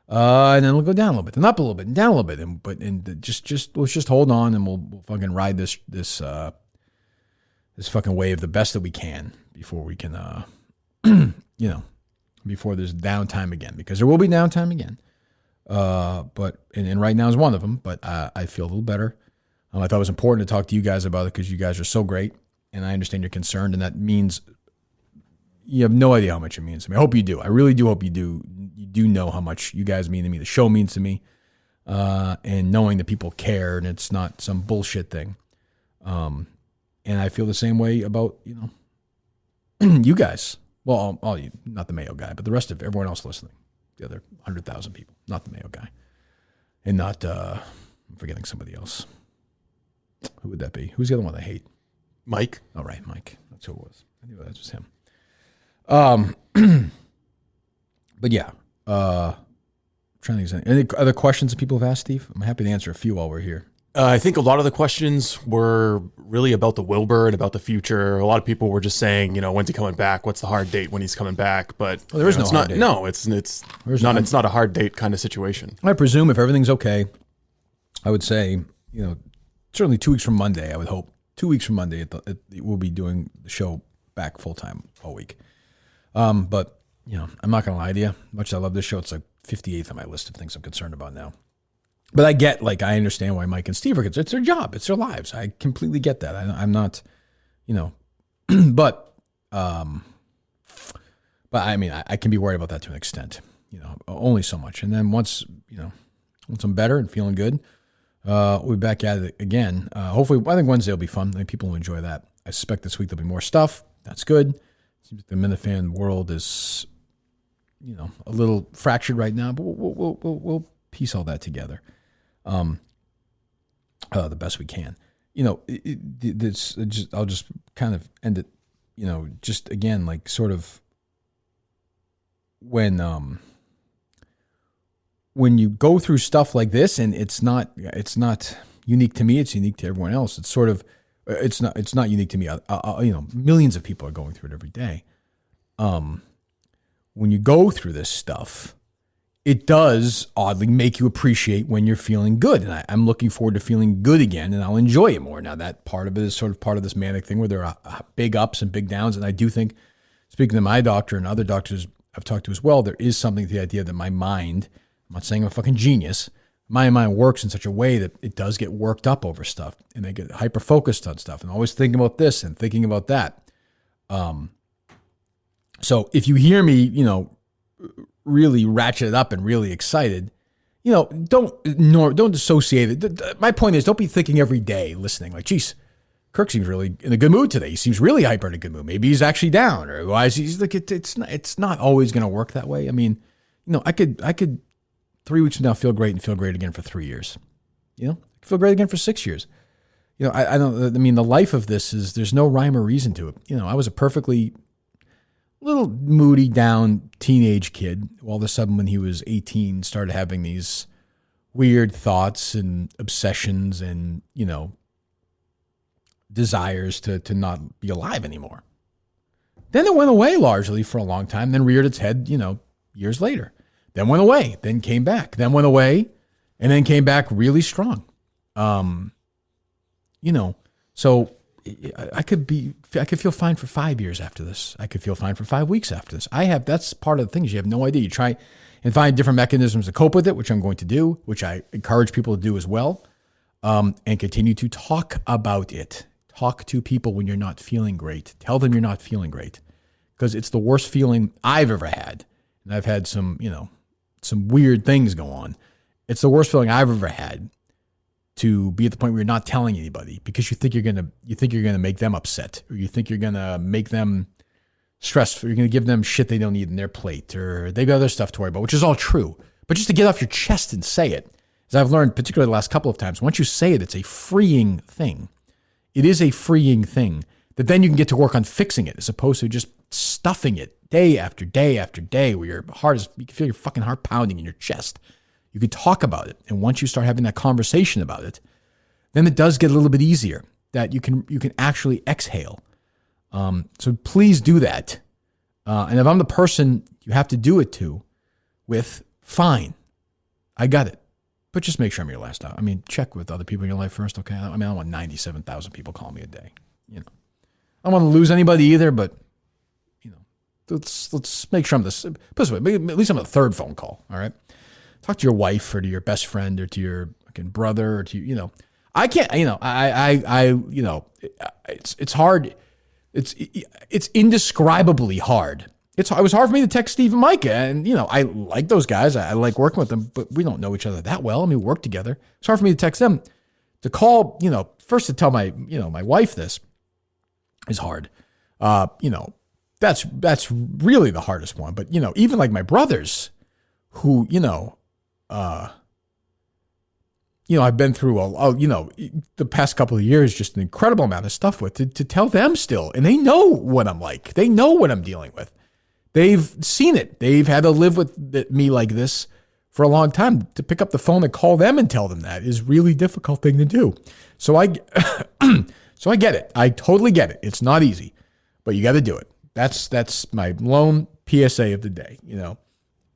And then we'll go down a little bit, then up a little bit, and down a little bit. Let's just hold on and we'll fucking ride this fucking wave the best that we can before we can, before there's downtime again, because there will be downtime again. But right now is one of them, but I feel a little better. I thought it was important to talk to you guys about it because you guys are so great. And I understand you're concerned, and that means you have no idea how much it means to me. I hope you do. I really do hope you do. You do know how much you guys mean to me. The show means to me, and knowing that people care and it's not some bullshit thing. And I feel the same way about you guys. Well, all you, not the Mayo guy, but the rest of everyone else listening. The other 100,000 people, not the Mayo guy, and not I'm forgetting somebody else. Who would that be? Who's the other one I hate? Mike. Oh, right, Mike. That's who it was. I knew that was him. But yeah, trying to think. Any other questions that people have asked, Steve? I'm happy to answer a few while we're here. I think a lot of the questions were really about the Wilbur and about the future. A lot of people were just saying, when's he coming back? What's the hard date when he's coming back? But there is no hard date. No, it's not a hard date kind of situation. I presume if everything's okay, I would say, certainly 2 weeks from Monday, I would hope. 2 weeks from Monday, we'll be doing the show back full time all week. But I'm not gonna lie to you. Much as I love this show, it's like 58th on my list of things I'm concerned about now. But I understand why Mike and Steve are concerned. It's their job. It's their lives. I completely get that. I'm not, but I mean, I can be worried about that to an extent, only so much. And then once I'm better and feeling good, we'll be back at it again. Hopefully, I think Wednesday will be fun. I think people will enjoy that. I suspect this week there'll be more stuff. That's good. Seems like the Minifan world is, a little fractured right now, but we'll piece all that together. The best we can. I'll just kind of end it. Just again, like sort of when you go through stuff like this, and it's not unique to me. It's unique to everyone else. It's sort of it's not unique to me. Millions of people are going through it every day. When you go through this stuff, it does oddly make you appreciate when you're feeling good. And I'm looking forward to feeling good again, and I'll enjoy it more. Now, that part of it is sort of part of this manic thing where there are big ups and big downs. And I do think, speaking to my doctor and other doctors I've talked to as well, there is something to the idea that my mind, I'm not saying I'm a fucking genius, my mind works in such a way that it does get worked up over stuff, and they get hyper-focused on stuff and always thinking about this and thinking about that. So if you hear me, really ratchet it up and really excited, don't associate it. My point is, don't be thinking every day, listening like, geez, Kirk seems really in a good mood today. He seems really hyper in a good mood. Maybe he's actually down, or why is he's like, it's not always going to work that way. I mean, I could 3 weeks from now feel great and feel great again for 3 years. Feel great again for 6 years. I mean, the life of this is, there's no rhyme or reason to it. I was a perfectly little moody down teenage kid. All of a sudden, when he was 18, started having these weird thoughts and obsessions and, desires to not be alive anymore. Then it went away largely for a long time, then reared its head, years later. Then went away, then came back, then went away, and then came back really strong. So I could feel fine for 5 years after this. I could feel fine for 5 weeks after this. That's part of the things. You have no idea. You try and find different mechanisms to cope with it, which I'm going to do, which I encourage people to do as well. And continue to talk about it. Talk to people when you're not feeling great. Tell them you're not feeling great, because it's the worst feeling I've ever had. And I've had some weird things go on. It's the worst feeling I've ever had to be at the point where you're not telling anybody because you think you're gonna make them upset, or you think you're gonna make them stressed, or you're gonna give them shit they don't need in their plate, or they've got other stuff to worry about, which is all true. But just to get off your chest and say it, as I've learned, particularly the last couple of times, once you say it, it's a freeing thing. It is a freeing thing that then you can get to work on fixing it, as opposed to just stuffing it day after day after day, where you can feel your fucking heart pounding in your chest. You can talk about it. And once you start having that conversation about it, then it does get a little bit easier, that you can actually exhale. So please do that. And if I'm the person you have to do it with, fine. I got it. But just make sure I'm your last out. I mean, check with other people in your life first, okay? I don't want 97,000 people calling me a day. I don't want to lose anybody either, but let's make sure I'm this. Put this way, at least I'm a third phone call. All right, talk to your wife or to your best friend or to your fucking brother or to I can't. It's hard. It's indescribably hard. It was hard for me to text Steve and Micah, and I like those guys. I like working with them, but we don't know each other that well. I mean, we work together. It's hard for me to text them. To call, first to tell my wife this is hard. That's really the hardest one. But even like my brothers, who I've been through the past couple of years, just an incredible amount of stuff with, to tell them still, and they know what I'm like. They know what I'm dealing with. They've seen it. They've had to live with me like this for a long time. To pick up the phone and call them and tell them that is a really difficult thing to do. So I get it. I totally get it. It's not easy, but you got to do it. That's my lone PSA of the day,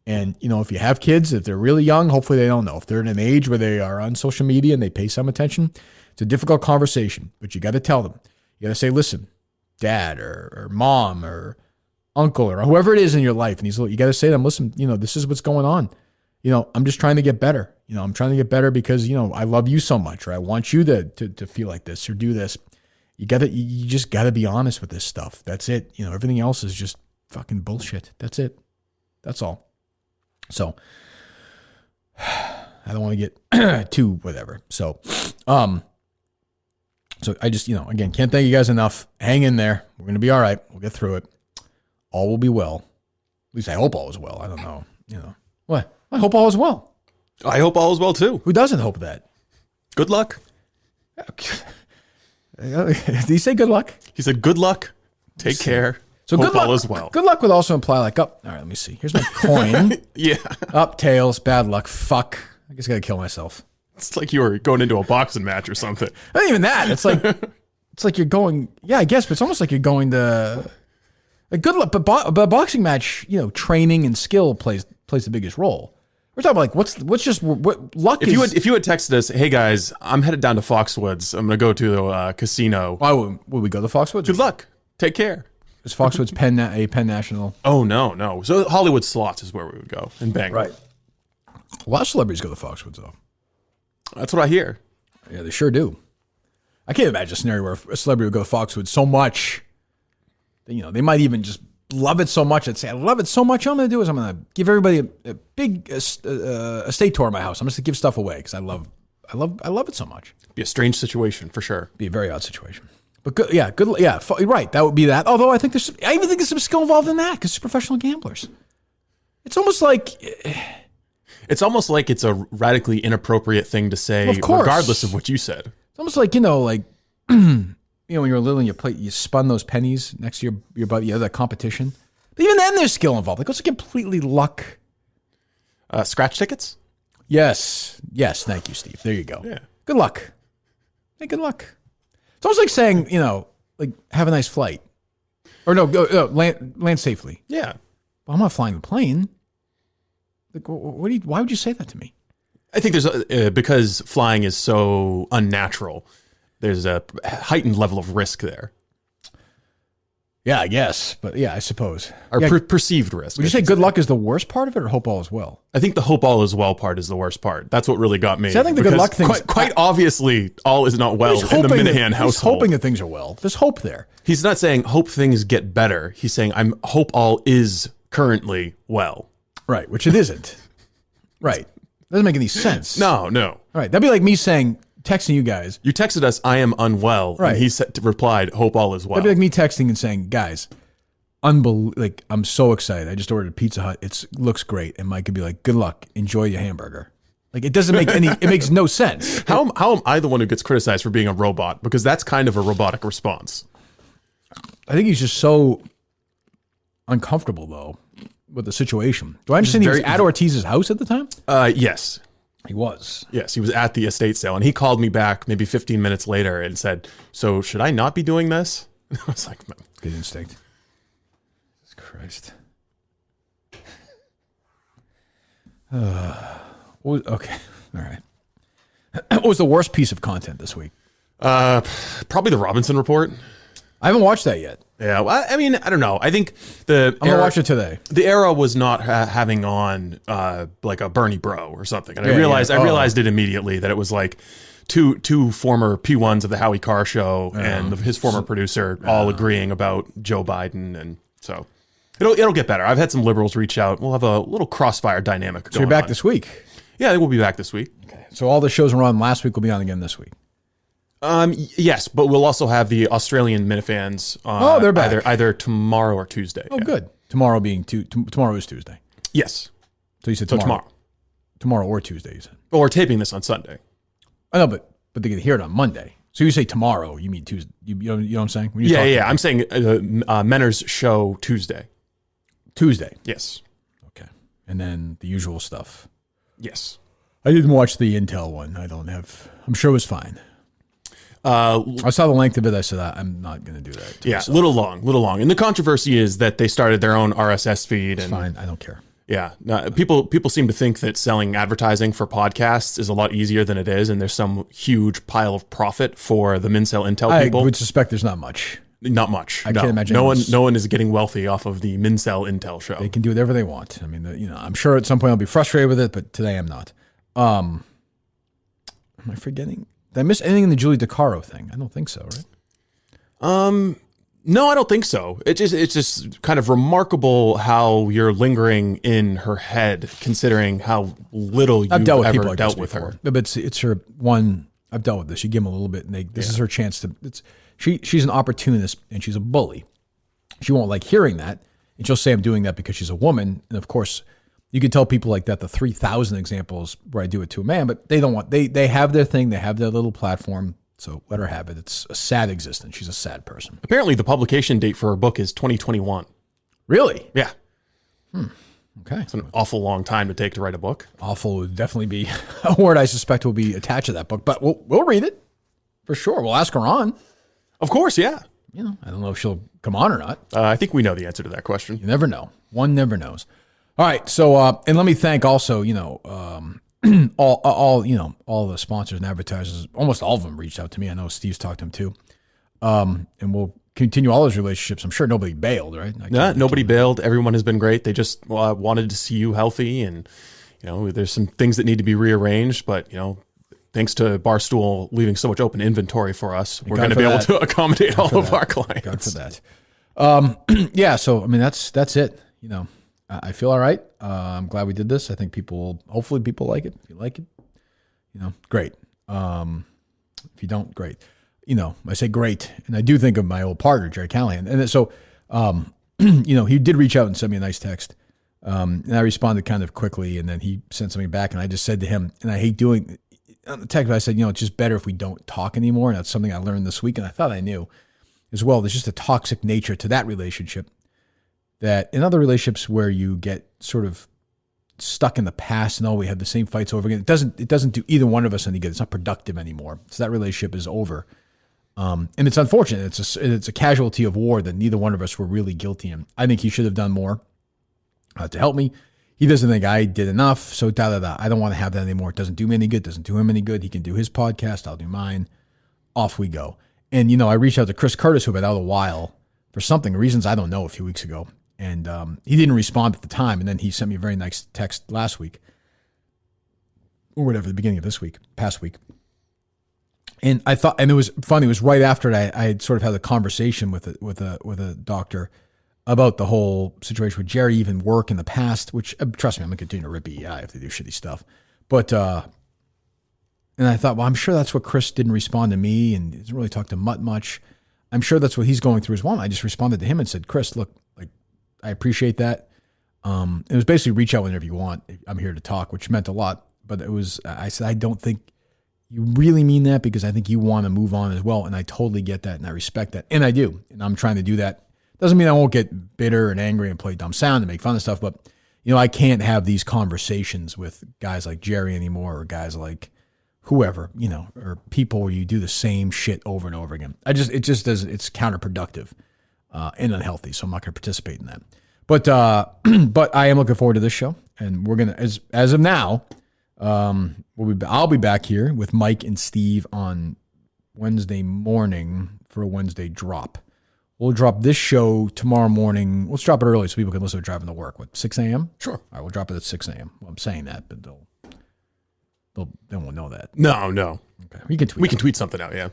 And, if you have kids, if they're really young, hopefully they don't know. If they're in an age where they are on social media and they pay some attention, it's a difficult conversation, but you got to tell them. You got to say, listen, dad or mom or uncle or whoever it is in your life. And you got to say to them, listen, this is what's going on. I'm just trying to get better. I'm trying to get better because, I love you so much, or I want you to feel like this or do this. You just got to be honest with this stuff. That's it. Everything else is just fucking bullshit. That's it. That's all. So I don't want to get too whatever. So I just, again, can't thank you guys enough. Hang in there. We're going to be all right. We'll get through it. All will be well. At least I hope all is well. I don't know. What? I hope all is well. I hope all is well too. Who doesn't hope that? Good luck. Did he say good luck? He said good luck. Take care. So hope good luck all is well. Good luck would also imply all right, let me see. Here's my coin. Yeah. Up, tails, bad luck. Fuck. I guess I gotta kill myself. It's like you were going into a boxing match or something. Not even that. It's like you're going, yeah, I guess, but it's almost like you're going to a good luck, but a boxing match, training and skill plays the biggest role. We're talking about what luck is. If you had texted us, hey guys, I'm headed down to Foxwoods. I'm going to go to a casino. Why would we go to Foxwoods? Good luck. Take care. Is Foxwoods a Penn National? Oh, no. So Hollywood Slots is where we would go in Bangor. Right. A lot of celebrities go to Foxwoods, though. That's what I hear. Yeah, they sure do. I can't imagine a scenario where a celebrity would go to Foxwoods so much that, they might even just love it so much and say, I love it so much. What I'm going to do is I'm going to give everybody a big estate tour of my house. I'm just going to give stuff away because I love it so much. Be a strange situation for sure. Be a very odd situation. But good, right. That would be that. Although I even think there's some skill involved in that because it's professional gamblers. It's almost like it's a radically inappropriate thing to say, regardless of what you said. It's almost like when you were little and you spun those pennies next to your buddy. You had that competition. But even then, there's skill involved. Like it's completely luck. Scratch tickets. Yes. Thank you, Steve. There you go. Yeah. Good luck. Hey, good luck. It's almost like saying, like have a nice flight, or no, go land safely. Yeah. Well, I'm not flying the plane. Like, why would you say that to me? I think there's because flying is so unnatural, there's a heightened level of risk there. Yeah, I guess. But yeah, I suppose. Or perceived risk. Would you say good luck is the worst part of it or hope all is well? I think the hope all is well part is the worst part. That's what really got me. See, I think the good luck thing quite obviously all is not well in the Minihane household. He's hoping that things are well. There's hope there. He's not saying hope things get better. He's saying hope all is currently well. Right, which it isn't. Right. Doesn't make any sense. No. Right. That'd be like me texting you guys. You texted us, I am unwell. Right. And he replied, hope all is well. That'd be like me texting and saying, guys, I'm so excited. I just ordered a Pizza Hut. It looks great. And Mike could be like, good luck. Enjoy your hamburger. Like, it doesn't make it makes no sense. How am I the one who gets criticized for being a robot? Because that's kind of a robotic response. I think he's just so uncomfortable, though, with the situation. Do I understand he was at Ortiz's house at the time? Yes. He was. Yes, he was at the estate sale. And he called me back maybe 15 minutes later and said, so should I not be doing this? I was like, no. Good instinct. Jesus Christ. Okay. All right. What was the worst piece of content this week? Probably the Robinson Report. I haven't watched that yet. Yeah, well, I mean, I don't know. I think I'm gonna watch it today. The era was not having on like a Bernie Bro or something, and I I realized it immediately that it was like two former P1s of the Howie Carr show and his former producer all agreeing about Joe Biden, and so it'll get better. I've had some liberals reach out. We'll have a little crossfire dynamic. So you're back this week? Yeah, I think we'll be back this week. Okay. So all the shows were on last week will be on again this week. Yes, but we'll also have the Australian Minifans. They're back. Either tomorrow or Tuesday. Oh, good. Tomorrow being tomorrow is Tuesday. Yes. So you said tomorrow. Tomorrow or Tuesday, you said. Well, we're taping this on Sunday. I know, but they can hear it on Monday. So you say tomorrow, you mean Tuesday. You know what I'm saying? When Yeah. I'm saying Menner's show Tuesday. Tuesday. Yes. Okay. And then the usual stuff. Yes. I didn't watch the Intel one. I'm sure it was fine. I saw the length of it. I said, I'm not going to do that. Yeah, a little long. And the controversy is that they started their own RSS feed. It's fine. I don't care. Yeah. People seem to think that selling advertising for podcasts is a lot easier than it is. And there's some huge pile of profit for the Mincel Intel people. I would suspect there's not much. Not much. I can't imagine. No one is getting wealty off of the Mincel Intel show. They can do whatever they want. I mean, I'm sure at some point I'll be frustrated with it, but today I'm not. Am I forgetting? Did I miss anything in the Julie DeCaro thing? I don't think so, right? No, I don't think so. It's just kind of remarkable how you're lingering in her head, considering how little you've ever dealt with her. But it's her one. I've dealt with this. You give them a little bit, and this is her chance to. She's an opportunist and she's a bully. She won't like hearing that, and she'll say I'm doing that because she's a woman. And of course, you can tell people like that the 3,000 examples where I do it to a man, but they don't want. They have their thing. They have their little platform. So let her have it. It's a sad existence. She's a sad person. Apparently, the publication date for her book is 2021. Really? Yeah. Okay. It's an awful long time to take to write a book. Awful would definitely be a word I suspect will be attached to that book, but we'll read it for sure. We'll ask her on. Of course, yeah. I don't know if she'll come on or not. I think we know the answer to that question. You never know. One never knows. All right. So, and let me thank also, all the sponsors and advertisers. Almost all of them reached out to me. I know Steve's talked to them too. And we'll continue all those relationships. I'm sure nobody bailed, right? Nobody bailed. Everyone has been great. They just wanted to see you healthy, and there's some things that need to be rearranged, but thanks to Barstool leaving so much open inventory for us, we're going to be able to accommodate all of our clients. God for that. Yeah. So, I mean, that's it. I feel all right. I'm glad we did this. I think hopefully people like it. If you like it, great. If you don't, great. I say great, and I do think of my old partner, Jerry Callahan. And so, he did reach out and send me a nice text. And I responded kind of quickly, and then he sent something back, and I just said to him, and I hate doing on the text, but I said, it's just better if we don't talk anymore. And that's something I learned this week, and I thought I knew as well. There's just a toxic nature to that relationship that in other relationships where you get sort of stuck in the past and we have the same fights over again, it doesn't do either one of us any good. It's not productive anymore. So that relationship is over. And it's unfortunate. It's a casualty of war that neither one of us were really guilty in. I think he should have done more to help me. he doesn't think I did enough. So I don't want to have that anymore. It doesn't do me any good. Doesn't do him any good. He can do his podcast. I'll do mine. Off we go. And, I reached out to Chris Curtis, who had been out a while for reasons I don't know, a few weeks ago. And he didn't respond at the time. And then he sent me a very nice text last week or whatever, the beginning of this week, past week. And I thought, and it was funny. It was right after I had sort of had a conversation with a doctor about the whole situation with Jerry, even work in the past, which trust me, I'm going to continue to rip EI if they do shitty stuff. But, and I thought, well, I'm sure that's what Chris didn't respond to me and doesn't really talk to Mutt much. I'm sure that's what he's going through as well. I just responded to him and said, Chris, look, I appreciate that. It was basically reach out whenever you want. I'm here to talk, which meant a lot. But I said, I don't think you really mean that because I think you want to move on as well. And I totally get that and I respect that. And I do. And I'm trying to do that. Doesn't mean I won't get bitter and angry and play dumb sound and make fun of stuff. But, I can't have these conversations with guys like Jerry anymore or guys like whoever, or people where you do the same shit over and over again. It's counterproductive and unhealthy. So I'm not going to participate in that. But I am looking forward to this show. And we're going to, as of now, I'll be back here with Mike and Steve on Wednesday morning for a Wednesday drop. We'll drop this show tomorrow morning. Let's drop it early so people can listen to driving to work. 6 a.m.? Sure. All right, we'll drop it at 6 a.m. Well, I'm saying that, but they won't know that. No. Okay. We can tweet something out, yeah.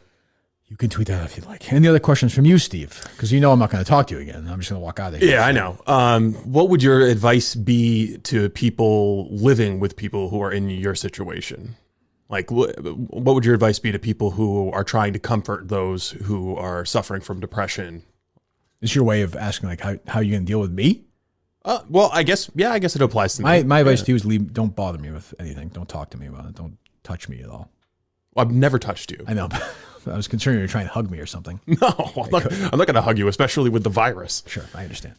You can tweet that if you'd like. Any other questions from you, Steve? Because I'm not going to talk to you again. I'm just going to walk out of here. Yeah, I know. What would your advice be to people living with people who are in your situation? Like, what would your advice be to people who are trying to comfort those who are suffering from depression? Is your way of asking, like, how you going to deal with me? Well, I guess it applies to me. My advice to you is don't bother me with anything. Don't talk to me about it. Don't touch me at all. Well, I've never touched you. I know. I was concerned you were trying to hug me or something. No, I'm not going to hug you, especially with the virus. Sure, I understand.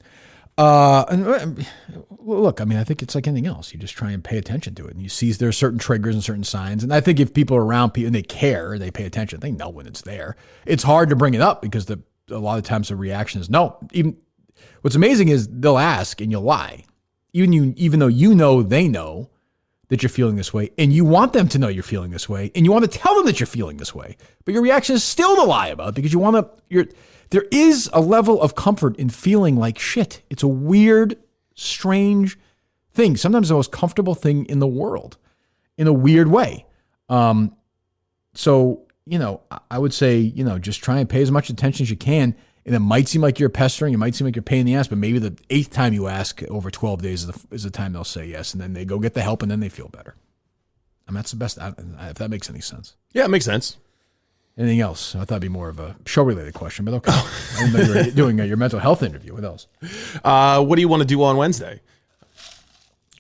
Look, I think it's like anything else. You just try and pay attention to it. And you see there are certain triggers and certain signs. And I think if people are around people and they care and they pay attention, they know when it's there. It's hard to bring it up because a lot of times the reaction is no. Even what's amazing is they'll ask and you'll lie. Even though they know that you're feeling this way and you want them to know you're feeling this way and you want to tell them that you're feeling this way. But your reaction is still to lie about it because there is a level of comfort in feeling like shit. It's a weird, strange thing. Sometimes the most comfortable thing in the world in a weird way. So, I would say, just try and pay as much attention as you can. And it might seem like you're pestering. It might seem like you're paying the ass, but maybe the 8th time you ask over 12 days is the time they'll say yes. And then they go get the help and then they feel better. That's the best, if that makes any sense. Yeah, it makes sense. Anything else? I thought it'd be more of a show-related question, but okay. I didn't know you were doing your mental health interview. What else? What do you want to do on Wednesday?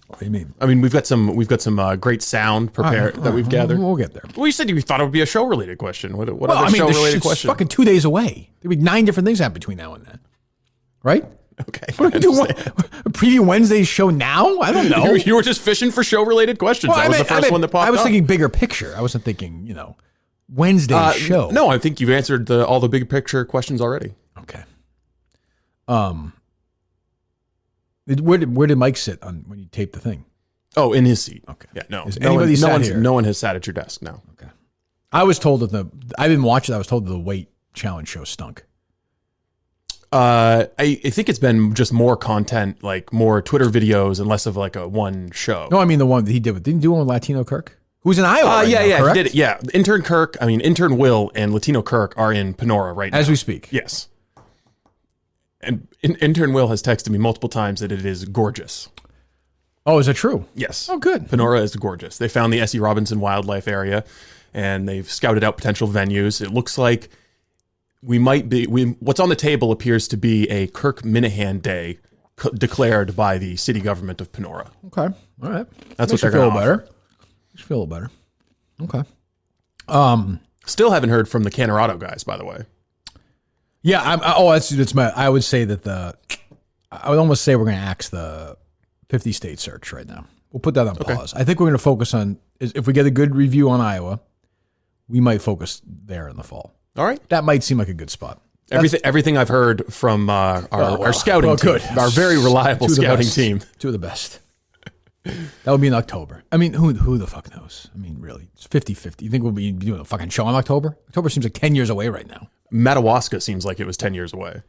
What do you mean? We've got some great sound prepared that we've gathered. We'll get there. Well, you said you thought it would be a show-related question. What other show-related question? Fucking 2 days away. There'll be 9 different things happen between now and then. Right? Okay. What do we do? A preview Wednesday's show now? I don't know. You were just fishing for show-related questions. That was the first one that popped up. I was thinking bigger picture. I wasn't thinking, Wednesday's show. No, I think you've answered all the big picture questions already. Okay. Where did Mike sit when you taped the thing? Oh, in his seat. Okay. Yeah, no. No one has sat at your desk, no. Okay. I was told I didn't watch it. I was told that the weight challenge show stunk. I think it's been just more content, like more Twitter videos and less of like a one show. No, I mean the one that he did. Didn't he do one with Latino Kirk? Who's in Iowa? Yeah, correct? he did it. Yeah, Intern Will and Latino Kirk are in Panora right now. As we speak. Yes. And Intern Will has texted me multiple times that it is gorgeous. Oh, is that true? Yes. Oh, good. Panora is gorgeous. They found the S.E. Robinson Wildlife Area, and they've scouted out potential venues. It looks like what's on the table appears to be a Kirk Minihane Day declared by the city government of Panora. Okay. All right. That's what they're going to offer. Better. Makes you feel a little better. Okay. Still haven't heard from the Canorado guys, by the way. Yeah. That's my. I would say that I would almost say we're going to axe the 50 state search right now. We'll put that on pause. I think we're going to focus on if we get a good review on Iowa, we might focus there in the fall. All right. That might seem like a good spot. Everything I've heard from our scouting team, our very reliable scouting team. Two of the best. That would be in October. I mean, who the fuck knows? I mean, really, it's 50-50. You think we'll be doing a fucking show in October? October seems like 10 years away right now. Madawaska seems like it was 10 years away.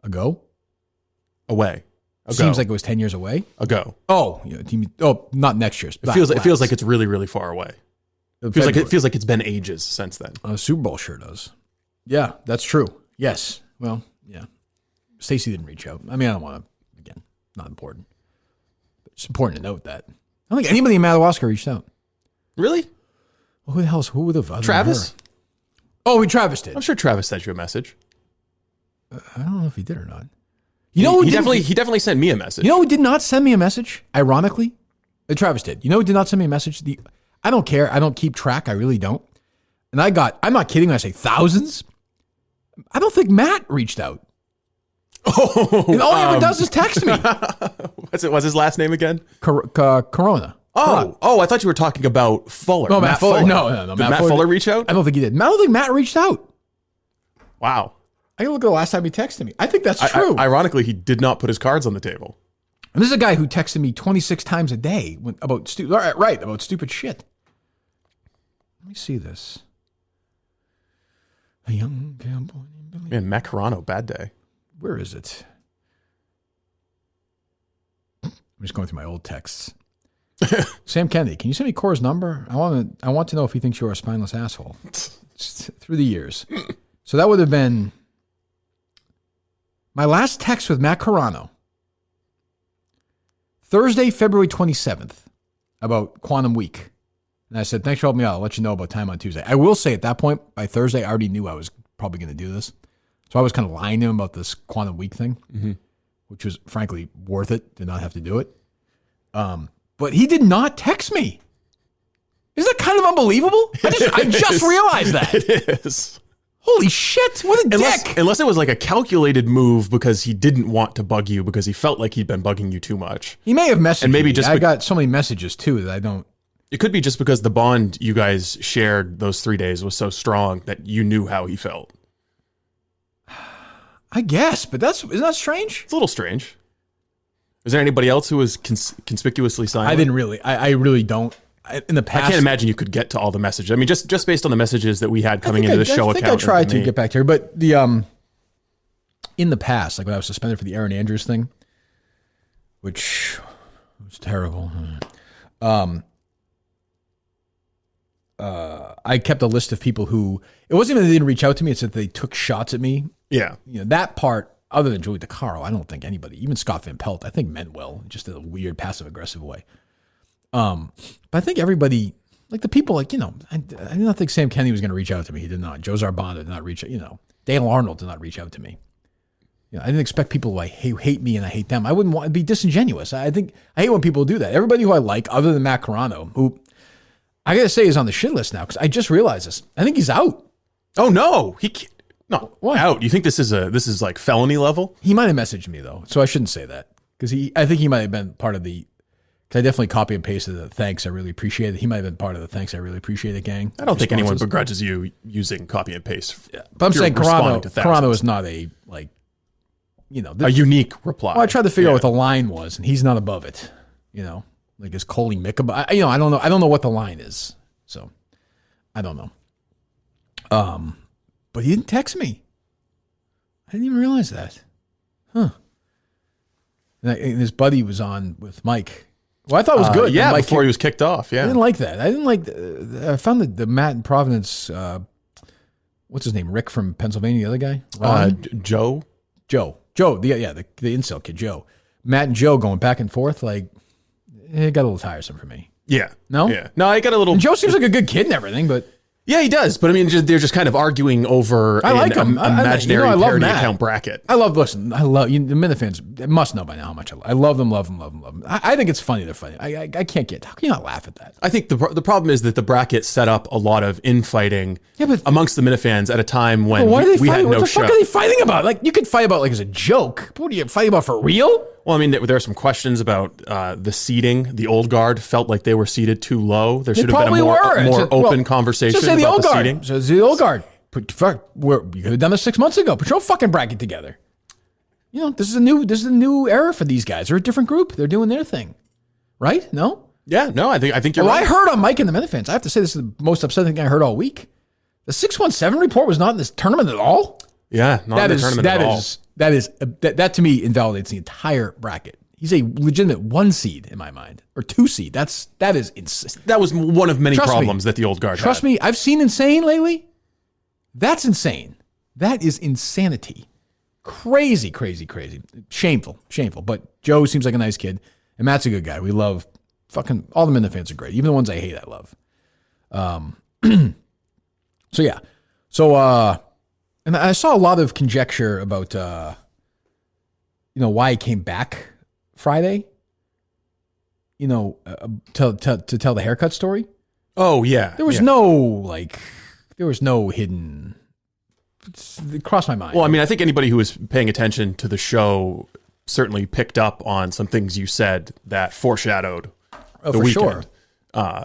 Ago? Away. Ago. Seems like it was 10 years away? Ago. Oh, not next year's. It feels like it's really, really far away. It feels like it's been ages since then. Super Bowl sure does. Yeah, that's true. Yes. Well, yeah. Stacey didn't reach out. I mean, I don't want to, again, not important. It's important to note that. I don't think anybody in Madawaska reached out. Really? Well, who would have? Travis? Oh, Travis did. I'm sure Travis sent you a message. I don't know if he did or not. He definitely sent me a message. You know who did not send me a message? Ironically, Travis did. You know who did not send me a message? I don't care. I don't keep track. I really don't. And I'm not kidding when I say thousands. I don't think Matt reached out. Oh, and all he ever does is text me. What's his last name again? Corona. Oh, I thought you were talking about Fuller. No, Matt Fuller. No. Did Matt Fuller reach out? I don't think he did. I don't think Matt reached out. Wow. I gotta look at the last time he texted me. I think that's true. Ironically, he did not put his cards on the table. And this is a guy who texted me 26 times a day about stupid shit. Let me see this. A young cowboy named Billy. Man, Matt Carano, bad day. Where is it? I'm just going through my old texts. Sam Kennedy, can you send me Core's number? I want to know if he thinks you're a spineless asshole. Through the years. So that would have been my last text with Matt Carano. Thursday, February 27th, about Quantum Week. And I said, thanks for helping me out. I'll let you know about time on Tuesday. I will say at that point, by Thursday, I already knew I was probably going to do this. So I was kind of lying to him about this Quantum Week thing, which was frankly worth it to not have to do it. But he did not text me. Isn't that kind of unbelievable? I just realized that. It is. Holy shit, what a dick. Unless it was like a calculated move because he didn't want to bug you because he felt like he'd been bugging you too much. He may have messaged me. I got so many messages too that I don't. It could be just because the bond you guys shared those 3 days was so strong that you knew how he felt. I guess, but isn't that strange? It's a little strange. Is there anybody else who was conspicuously silent? I didn't really. I really don't. In the past, I can't imagine you could get to all the messages. I mean, just based on the messages that we had coming into the show account. I think I tried to get back to her, but in the past, like when I was suspended for the Aaron Andrews thing, which was terrible. I kept a list of people who, it wasn't even that they didn't reach out to me, it's that they took shots at me. Yeah. You know, that part, other than Joey DeCaro, I don't think anybody, even Scott Van Pelt, I think meant well, just in a weird passive-aggressive way. But I think everybody, like the people, like, you know, I did not think Sam Kennedy was going to reach out to me. He did not. Joe Zarbano did not reach out. You know, Dale Arnold did not reach out to me. You know, I didn't expect people who hate me and I hate them. I wouldn't want to be disingenuous. I hate when people do that. Everybody who I like, other than Matt Carano, who I got to say is on the shit list now because I just realized this. I think he's out. Oh, no. He can't. No, what? Out. You think this is like felony level? He might have messaged me though, so I shouldn't say that because I think he might have been part of the. I definitely copy and pasted the thanks. I really appreciate it. He might have been part of the thanks. I really appreciate it, gang. I don't think anyone begrudges you using copy and paste. Yeah. But I'm saying Carano is not a, like, you know, a unique reply. Well, I tried to figure out what the line was, and he's not above it. You know, like is Coley Mick above? I don't know. I don't know what the line is, so I don't know. But he didn't text me. I didn't even realize that. Huh. And his buddy was on with Mike. Well, I thought it was good. Yeah, before he was kicked off. Yeah, I didn't like that. I didn't like. I found the Matt in Providence. What's his name? Rick from Pennsylvania. The other guy. Joe. The incel kid. Joe. Matt and Joe going back and forth. Like, it got a little tiresome for me. Yeah. No. Yeah. No, I got a little. And Joe seems like a good kid and everything, but. Yeah, he does, but I mean, they're just kind of arguing over an imaginary parody account bracket. I love the Minifans must know by now how much I love them. I think it's funny. They're funny. I can't get. How can you not laugh at that? I think the problem is that the bracket set up a lot of infighting amongst the Minifans at a time when we had no show. What the fuck are they fighting about? Like, you could fight about like as a joke. But what are you fighting about for real? Well, I mean, there are some questions about the seating. The old guard felt like they were seated too low. There should have been a more open conversation about the seating. So it's the old guard. You could have done this 6 months ago. Put your fucking bracket together. You know, this is a new era for these guys. They're a different group. They're doing their thing. right? No? Yeah, no, I think you're Well, right. I heard on Mike and the Minifans, I have to say this is the most upsetting thing I heard all week. The 617 report was not in this tournament at all. Yeah, not in the tournament at all. That to me invalidates the entire bracket. He's a legitimate 1 seed in my mind, or 2 seed. That is insane. That was one of many problems that the old guard had. Trust me, I've seen insane lately. That's insane. That is insanity. Crazy, crazy, crazy. Shameful. But Joe seems like a nice kid, and Matt's a good guy. We love fucking all the Minifans are great. Even the ones I hate, I love. So yeah. So and I saw a lot of conjecture about why he came back Friday. To tell the haircut story. Oh yeah. There was no hidden. It crossed my mind. Well, I mean, I think anybody who was paying attention to the show certainly picked up on some things you said that foreshadowed the weekend. Sure.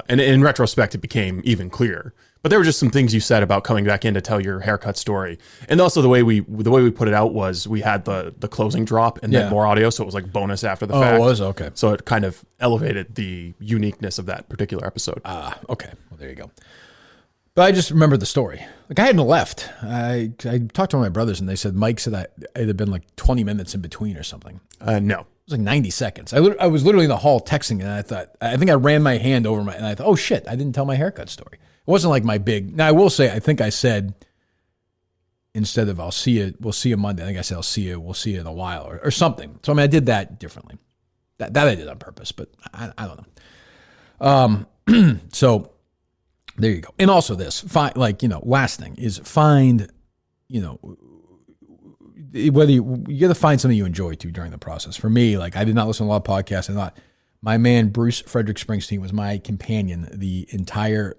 And in retrospect, it became even clearer. But there were just some things you said about coming back in to tell your haircut story, and also the way we put it out was we had the closing drop and then more audio, so it was like bonus after the fact. Oh, it was? Okay. So it kind of elevated the uniqueness of that particular episode. Okay. Well, there you go. But I just remembered the story. Like I hadn't left. I talked to my brothers, and they said Mike said it had been like 20 minutes in between or something. No. It was like 90 seconds. I was literally in the hall texting, and I think I ran my hand over and I thought, oh shit, I didn't tell my haircut story. It wasn't like my big. Now I will say, I think I said instead of we'll see you Monday. I think I said we'll see you in a while or something. So I mean, I did that differently. That I did on purpose, but I don't know. So there you go. And also this, last thing is find, whether you got to find something you enjoy too during the process. For me, like I did not listen to a lot of podcasts. I thought my man Bruce Frederick Springsteen was my companion the entire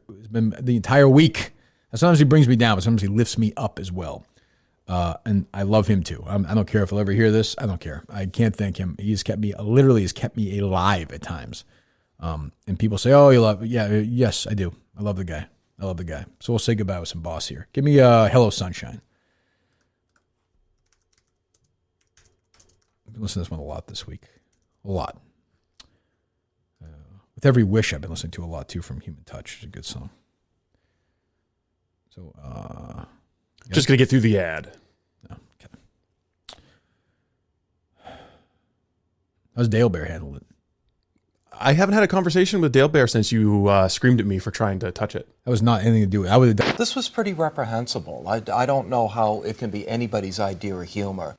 week. And sometimes he brings me down, but sometimes he lifts me up as well. And I love him too. I don't care if he'll ever hear this. I don't care. I can't thank him. He's kept me alive at times. And people say, "Oh, you love?" Yeah, yes, I do. I love the guy. So we'll say goodbye with some boss here. Give me Hello Sunshine. I've been listening to this one a lot this week. A lot. With Every Wish, I've been listening to a lot too from Human Touch. It's a good song. So, just going to get through the ad. No, okay. How's Dale Bear handled it? I haven't had a conversation with Dale Bear since you screamed at me for trying to touch it. That was not anything to do with it. I would have done. This was pretty reprehensible. I don't know how it can be anybody's idea of humor.